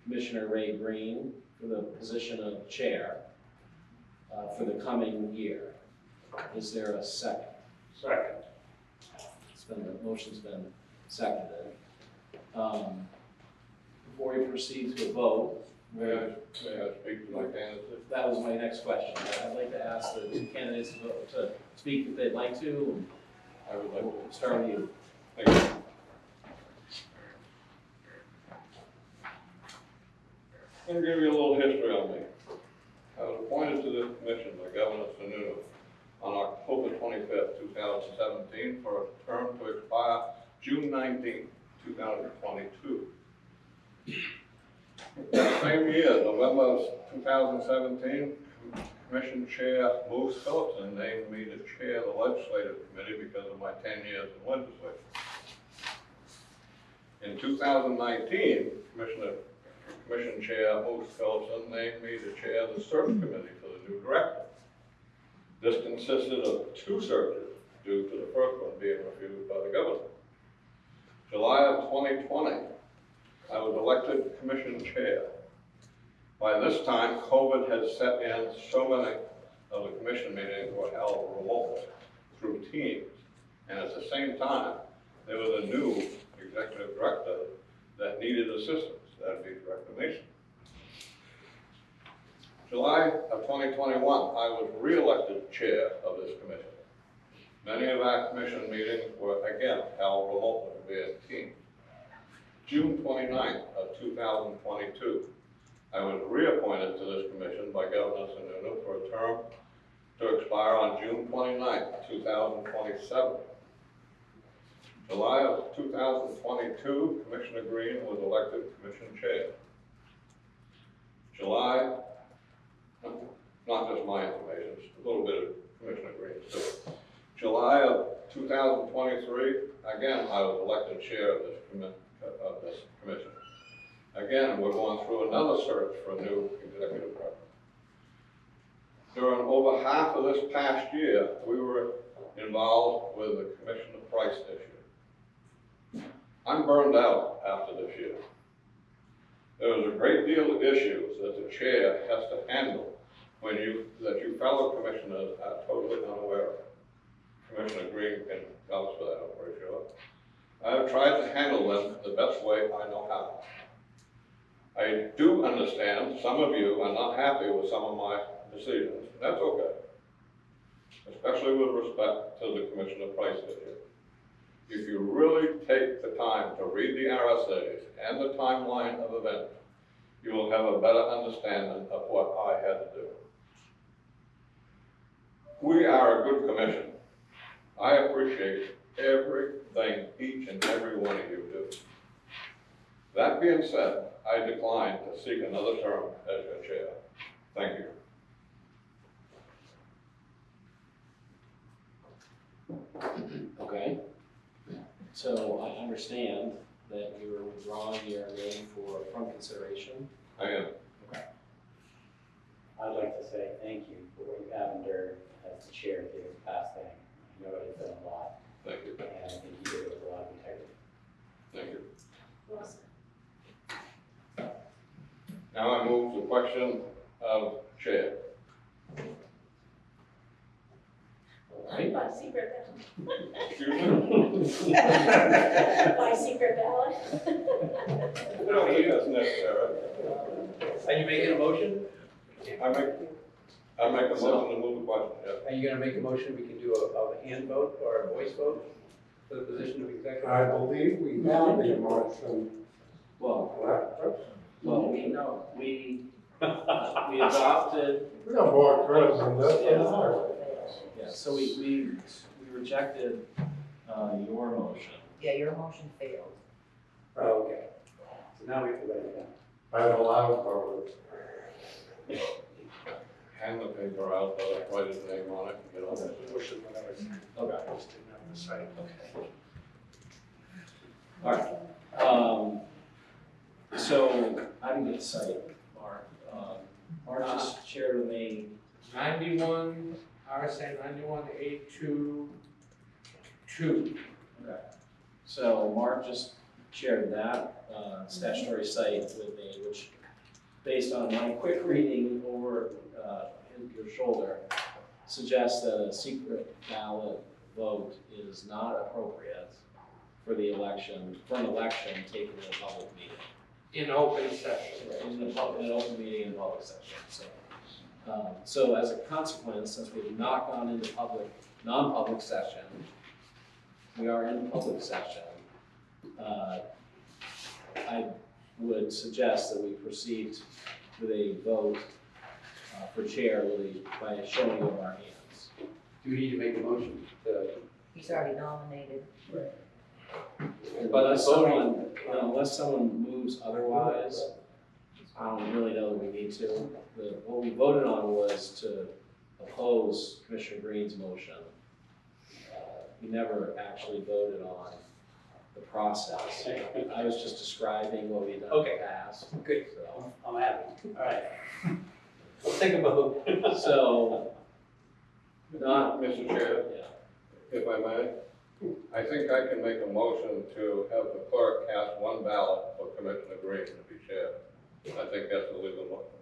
Commissioner Ray Green for the position of chair for the coming year. Is there a second? Second. The motion's been seconded. Before we proceed to a vote, May I speak to my candidate? that was my next question. I'd like to ask the two candidates to speak if they'd like to. I would like We'll to. start with you. Thank you. I'm going to give you a little history on me. I was appointed to this commission by Governor Sununu on October 25th, 2017 for a term to expire June 19th, 2022. That same year, November 2017, Commission Chair Moose Phillipson named me to chair the Legislative Committee because of my 10 years in legislature. In 2019, Commissioner Commission Chair Moose Phillipson named me to chair the search committee for the new director. This consisted of 2 searches, due to the first one being refused by the governor. July of 2020, I was elected commission chair. By this time, COVID had set in, so many of the commission meetings were held remotely through Teams. And at the same time, there was a new executive director that needed assistance, that'd be Director Mason. July of 2021, I was re-elected chair of this commission. Many of our commission meetings were again held remotely via Teams. June 29th of 2022, I was reappointed to this commission by Governor Sununu for a term to expire on June 29th, 2027. July of 2022, Commissioner Green was elected commission chair. July, not just my information, it's a little bit of Commissioner Green's too. July of 2023, again, I was elected chair of this commission. Again, we're going through another search for a new executive director. During over half of this past year, we were involved with the Commissioner Price issue. I'm burned out after this year. There was a great deal of issues that the chair has to handle that you fellow commissioners are totally unaware of. Commissioner Green can vouch for that, I'm pretty sure. I've tried to handle them the best way I know how. I do understand some of you are not happy with some of my decisions. That's okay, especially with respect to the Commissioner Price issue. If you really take the time to read the RSAs and the timeline of events, you will have a better understanding of what I had to do. We are a good commission. I appreciate everything each and every one of you do. That being said, I decline to seek another term as your chair. Thank you. Okay. So I understand that you're withdrawing your name from consideration. I am. Okay. I'd like to say thank you for what you have endured as the chair through this past thing. I know it's been a lot. Thank you. And I think you did it with a lot of integrity. Thank you. Well said. Now I move to the question of chair. By secret ballot. Excuse me? By secret ballot. I don't think that's necessary. Are you making a motion? I make a motion to move the question, yeah. Are you gonna make a motion, we can do a hand vote or a voice vote for the position of executive? I believe we have the motion. Well, we No. adopted, We got more credits than this than ours. yeah, so we rejected, your motion. Yeah, your motion failed. Oh, okay. So now we have to write it down. I have a loud vote. Hand the paper out, write his name on it, and get on it. Which is what I was saying. Okay. I just didn't have the site. Okay. All right. So I didn't get the site, Mark. Mark just shared with me. 91, RSA 91A2, 2. Okay. So Mark just shared that statutory site with me, which, based on my quick reading over your shoulder, suggests that a secret ballot vote is not appropriate for the election, for an election taken in a public meeting. In open session. In an open meeting in public session, so as a consequence, since we've not gone into non-public session, we are in public session. I would suggest that we proceed with a vote for chair by a showing of our hands. Do we need to make a motion to? He's already nominated. But unless someone moves otherwise, I don't really know that we need to. What we voted on was to oppose Commissioner Green's motion. We never actually voted on the process. I was just describing what we've done in the past. Good. So, I'm happy. All right. Let's take a vote. so, not, Mr. Chair, yeah, if I may, I think I can make a motion to have the clerk cast one ballot for Commissioner Green to be chair. I think that's a legal motion.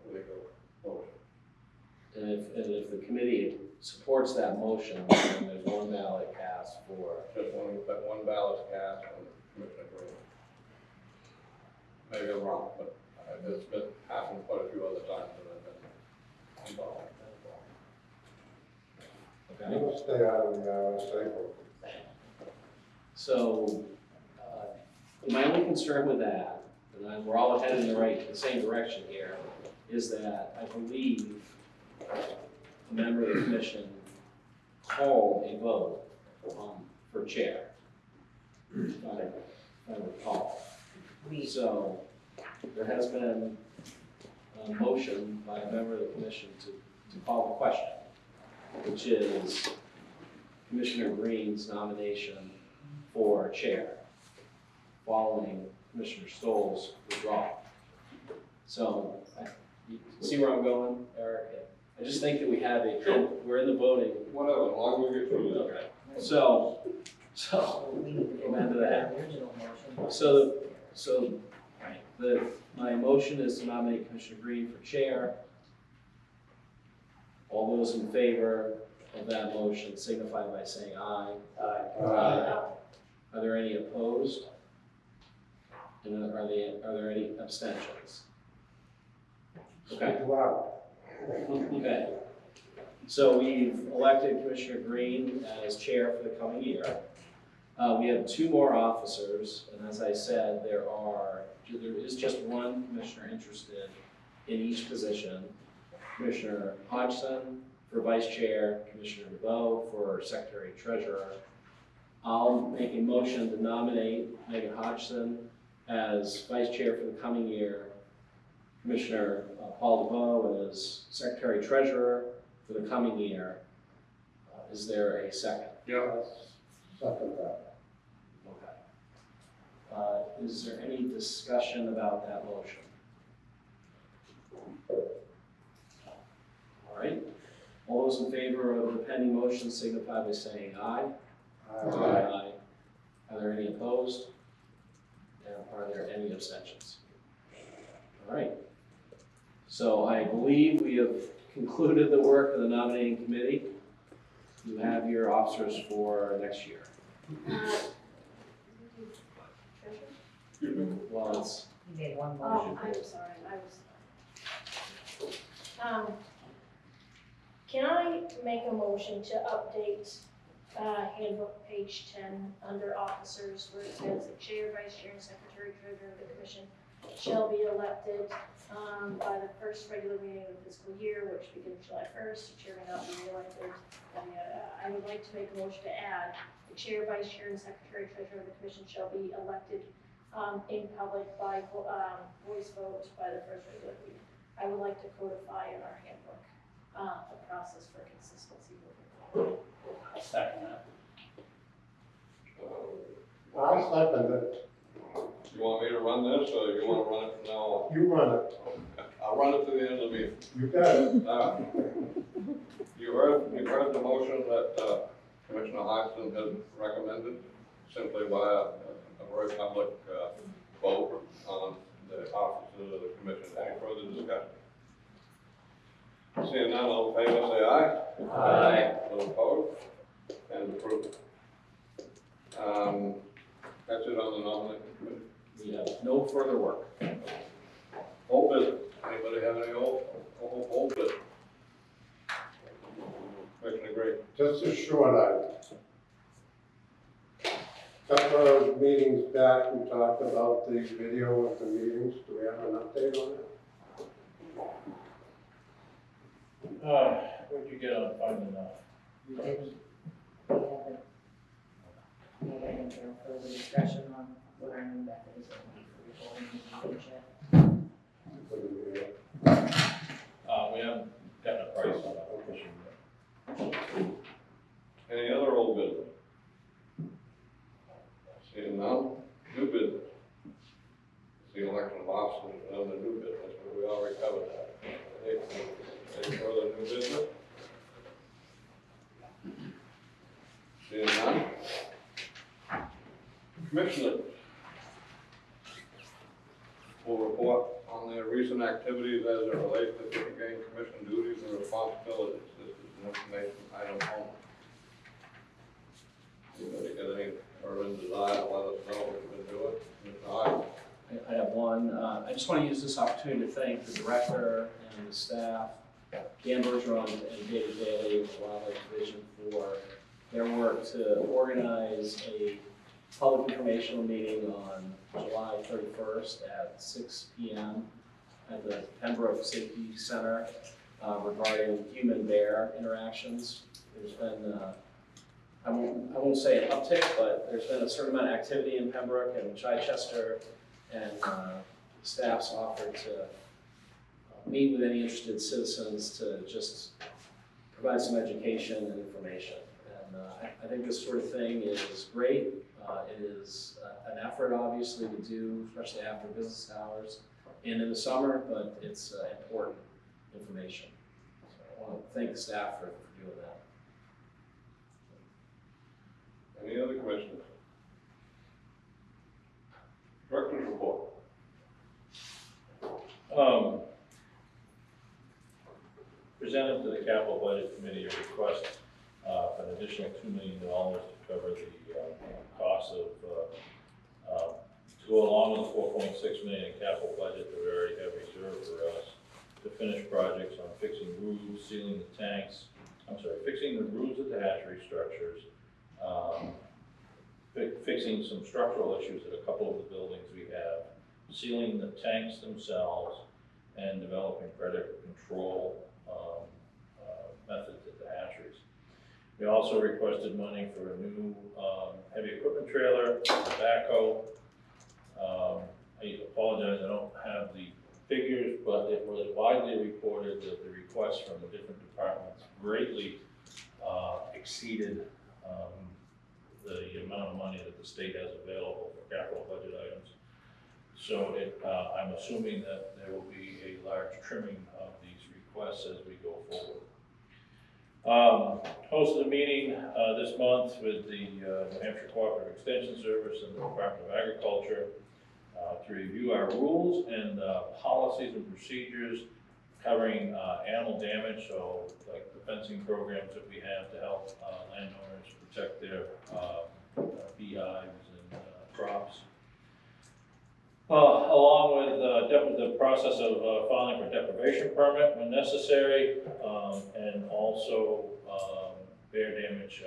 and if the committee supports that motion, then there's one ballot cast for, Just one ballot cast on Commissioner Green. Maybe I'm wrong, but it's been happened quite a few other times that I've been involved. okay? We'll stay out of the table. So, my only concern with that, and we're all headed in the same direction here, is that I believe a member of the commission called a vote for chair, if I recall. So, there has been a motion by a member of the commission to call the question, which is Commissioner Green's nomination for chair, following Commissioner Stoll's withdrawal. So, you see where I'm going, Eric? I just think that we have we're in the voting. Whatever, as long as we get through this. Okay. So, amen to that. So, my motion is to nominate Commissioner Green for chair. All those in favor of that motion signify by saying aye. Aye. Are there any opposed? And are there any abstentions? Okay. Okay. So we've elected Commissioner Green as chair for the coming year. We have 2 more officers, and as I said, there is just one commissioner interested in each position. Commissioner Hodgson for vice chair, Commissioner DeVoe for secretary treasurer. I'll make a motion to nominate Megan Hodgson as vice chair for the coming year, Commissioner Paul DeVoe as secretary treasurer for the coming year. Is there a second? Yeah. Second that. Okay. Is there any discussion about that motion? All right. All those in favor of the pending motion signify by saying aye. Aye. Are there any opposed? And are there any abstentions? All right. So I believe we have concluded the work of the nominating committee. You have your officers for next year. Well, it's. You made one Oh, motion. I'm sorry, can I make a motion to update, handbook page 10 under officers where it says the chair, vice chair, and secretary treasurer of the commission shall be elected, by the first regular meeting of the fiscal year, which begins July 1st. The chair may not be reelected. I would like to make a motion to add the chair, vice chair, and secretary treasurer of the commission shall be elected in public by voice vote by the first regular meeting. I would like to codify in our handbook a process for consistency moving forward. I'll second that. I'll second it. You want me to run this, or you want to run it from now on? You run it. I'll run it to the end of the meeting. You got it. You've heard the motion that Commissioner Hodgson has recommended, simply by a very public vote on the officers of the commission. Any further discussion? Seeing none, all in favor, say aye. Aye. Those opposed? And approved. That's it on the nominating committee. We have no further work. Old business. Anybody have any old business? Commissioner Gray. Just a short item. Couple of meetings back, we talked about the video of the meetings. Do we have an update on that? What'd you get on finding out? We didn't, we haven't further discussion on what our new method is going to be for recording the meetings yet. We haven't gotten a price on that. Any other old business? Seeing none, costs on the new business, but we already covered that. Any further new business? Seeing none? Commissioners will report on their recent activities as it relates to Fishing Game Commission duties and responsibilities. This is an information item only. Anybody got any urban desire to let us know what we've been doing? If not, I have one. I just want to use this opportunity to thank the director and the staff, Dan Bergeron and David Daly of the Wildlife Division, for their work to organize a public informational meeting on July 31st at 6 p.m. at the Pembroke Safety Center regarding human-bear interactions. There's been, I won't say an uptick, but there's been a certain amount of activity in Pembroke and Chichester, and staff's offered to meet with any interested citizens to just provide some education and information. And I think this sort of thing is great. It is an effort, obviously, to do, especially after business hours and in the summer, but it's important information. So I want to thank the staff for doing that. any other commissioners? Director's report. Presented to the capital budget committee a request for an additional $2 million to cover the cost of, to go along with the $4.6 million capital budget that we already have reserved for us to finish projects on fixing roofs, sealing the tanks, fixing the roofs at the hatchery structures, fixing some structural issues at a couple of the buildings we have, sealing the tanks themselves, and developing predator control methods at the hatcheries. We also requested money for a new heavy equipment trailer, backhoe. I apologize, I don't have the figures, but it was widely reported that the requests from the different departments greatly exceeded the amount of money that the state has available for capital budget items. So I'm assuming that there will be a large trimming of these requests as we go forward. Hosted a meeting this month with the New Hampshire Cooperative Extension Service and the Department of Agriculture to review our rules and policies and procedures covering animal damage, so like the fencing programs that we have to help landowners protect their beehives and crops. Along with the process of filing for deprivation permit when necessary, and also bear damage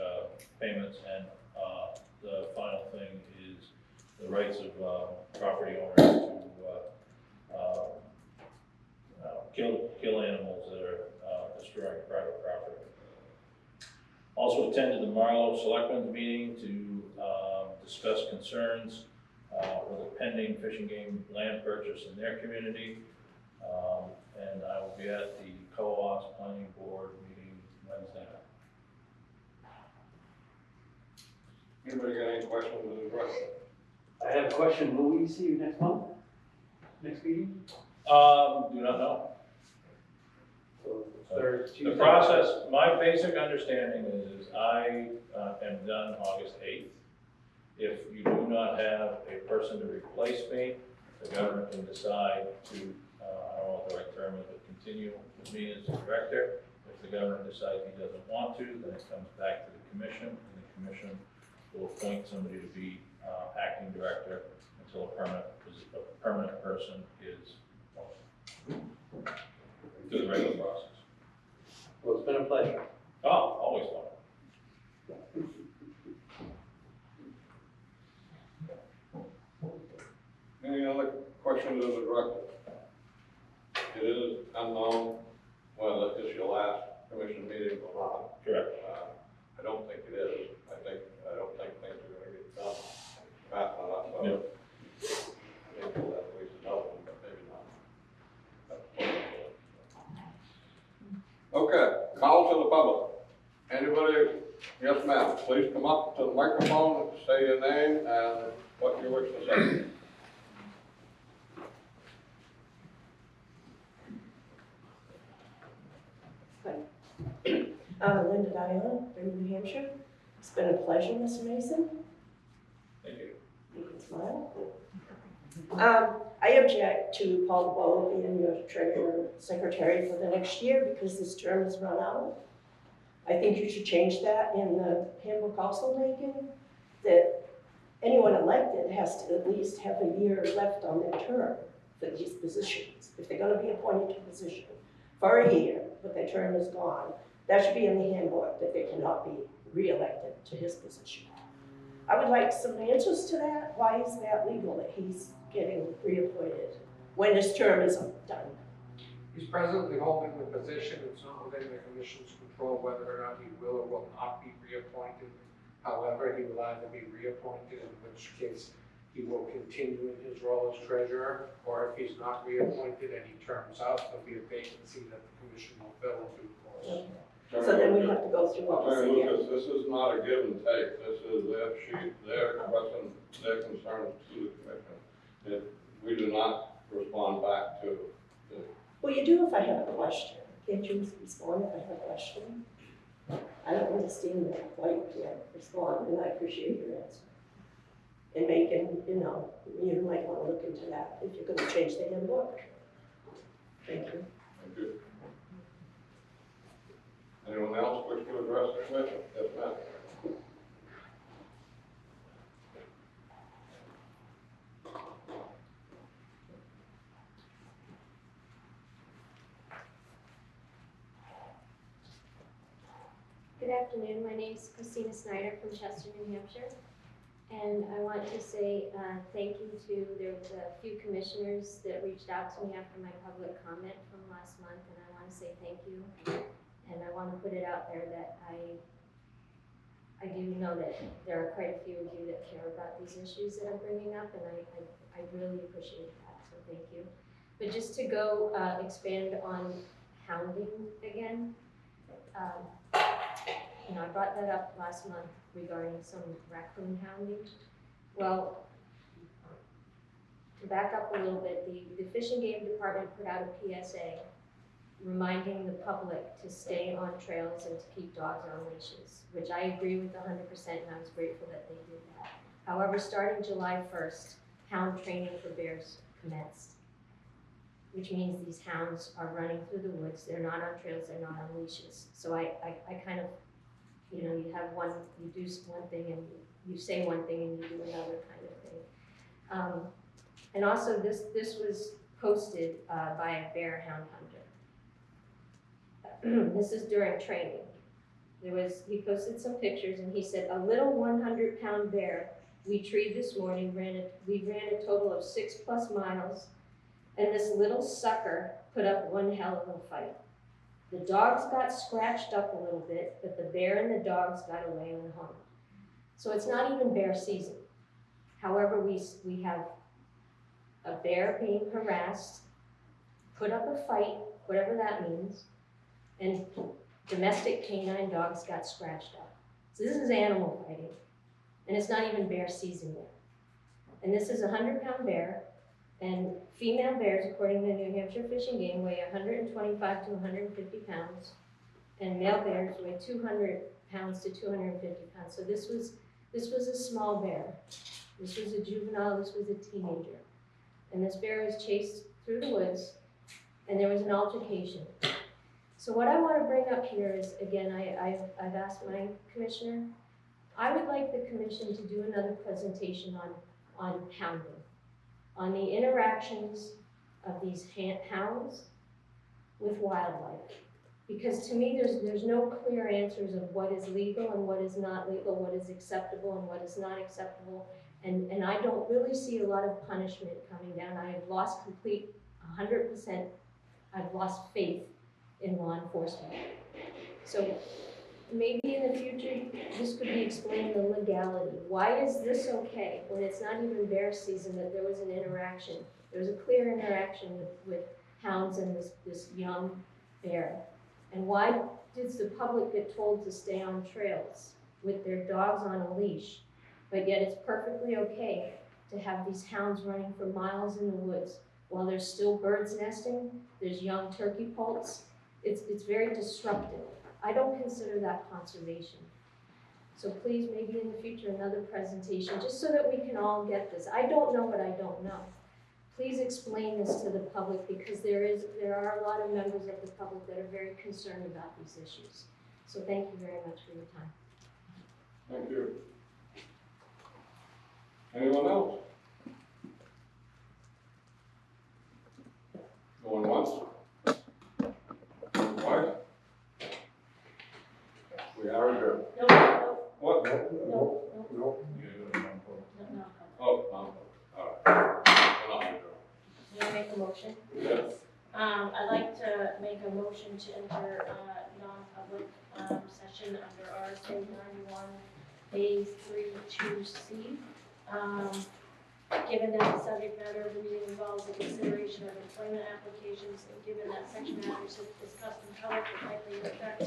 payments, and the final thing is the rights of property owners to kill animals that are destroying private property. Also attended the Marlow Selectmen's meeting to discuss concerns with a pending fishing game land purchase in their community. And I will be at the Co-ops Planning Board meeting Wednesday night. Anybody got any questions with the director? I have a question. Will we see you next month? Next meeting? Do not know. So third Tuesday. The process, my basic understanding is I am done August 8th. If you do not have a person to replace me, the governor can decide to, I don't know what the right term is, but continue with me as the director. If the governor decides he doesn't want to, then it comes back to the commission, and the commission will appoint somebody to be acting director until a permanent person is appointed through the regular process. Well, it's been a pleasure. Oh, always fun. Any other questions of the director? It is unknown whether it's your last commission meeting or not. Correct. I don't think it is. I don't think things are gonna get done fast enough, so. Yep. Maybe we'll have at least another one, but maybe not. Okay, call to the public. Anybody? Yes, ma'am. Please come up to the microphone, say your name and what you wish to say. Linda Dion from New Hampshire. It's been a pleasure, Mr. Mason. Thank you. You can smile. I object to Paul DeBoe being your treasurer secretary for the next year because this term has run out. I think you should change that in the handbook also, Megan, that anyone elected has to at least have a year left on their term for these positions. If they're gonna be appointed to a position for a year, but their term is gone, that should be in the handbook, that they cannot be re-elected to his position. I would like some answers to that. Why is that legal that he's getting reappointed when his term is done? He's presently holding the position. It's not within the commission's control whether or not he will or will not be reappointed. However, he will either be reappointed, in which case he will continue in his role as treasurer, or if he's not reappointed and he terms out, there'll be a vacancy that the commission will fill in due course. Okay. So then we have to go through all this Attorney again. Lucas, this is not a give and take. This is they're expressing their concerns to the commission. If we do not respond back to the. Well, you do if I have a question. Can't you respond if I have a question? I don't understand that why you can't respond, and I appreciate your answer. And Megan, you might want to look into that if you're going to change the handbook. Thank you. Thank you. Anyone else wish to address the commission? Yes, ma'am. Good afternoon, my name is Christina Snyder from Chester, New Hampshire. And I want to say thank you to, there was a few commissioners that reached out to me after my public comment from last month, and I want to say thank you. And I want to put it out there that I do know that there are quite a few of you that care about these issues that I'm bringing up, and I really appreciate that, so thank you. But just to go expand on hounding again, I brought that up last month regarding some raccoon hounding. Well, to back up a little bit, the Fish and Game Department put out a PSA reminding the public to stay on trails and to keep dogs on leashes, which I agree with 100%, and I was grateful that they did that. However, starting July 1st, hound training for bears commenced, which means these hounds are running through the woods. They're not on trails, they're not on leashes. So I kind of, you have you do one thing and you say one thing and you do another kind of thing. And also this was posted by a bear hound hunter. This is during training. He posted some pictures and he said, a little 100-pound bear we treed this morning, we ran a total of 6+ miles, and this little sucker put up one hell of a fight. The dogs got scratched up a little bit, but the bear and the dogs got away unharmed. So it's not even bear season. However, we have a bear being harassed, put up a fight, whatever that means, and domestic canine dogs got scratched up. So this is animal fighting, and it's not even bear season yet. And this is a 100-pound bear, and female bears, according to New Hampshire Fish and Game, weigh 125 to 150 pounds, and male bears weigh 200 pounds to 250 pounds. So this was a small bear. This was a juvenile, this was a teenager. And this bear was chased through the woods, and there was an altercation. So what I want to bring up here is, again, I've asked my commissioner, I would like the commission to do another presentation on hounding, on the interactions of these hounds with wildlife. Because to me, there's no clear answers of what is legal and what is not legal, what is acceptable and what is not acceptable. And I don't really see a lot of punishment coming down. I have lost 100%, I've lost faith in law enforcement. So maybe in the future, this could be explained, the legality. Why is this okay when it's not even bear season that there was an interaction? There was a clear interaction with hounds and this young bear. And why does the public get told to stay on trails with their dogs on a leash, but yet it's perfectly okay to have these hounds running for miles in the woods while there's still birds nesting, there's young turkey poults? It's very disruptive. I don't consider that conservation. So please, maybe in the future, another presentation, just so that we can all get this. I don't know what I don't know. Please explain this to the public, because there are a lot of members of the public that are very concerned about these issues. So thank you very much for your time. Thank you. Anyone else? Going once? Going twice? We are adjourned. No. What? No. Oh, all right. We're not adjourned. Can I make a motion? Yes. I'd like to make a motion to enter non-public session under RSA 91A32C. Given that the subject matter of the meeting involves the consideration of employment applications, and given that such matters if discussed in public would likely affect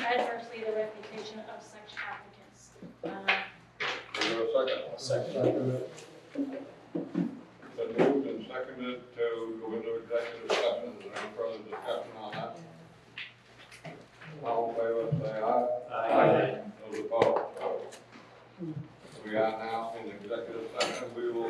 adversely the reputation of such applicants. Is there a second? Second. Been moved and seconded to go into executive session. Is there any further discussion on that? All in favor, say aye. Aye. Those opposed? We are now in executive session. We will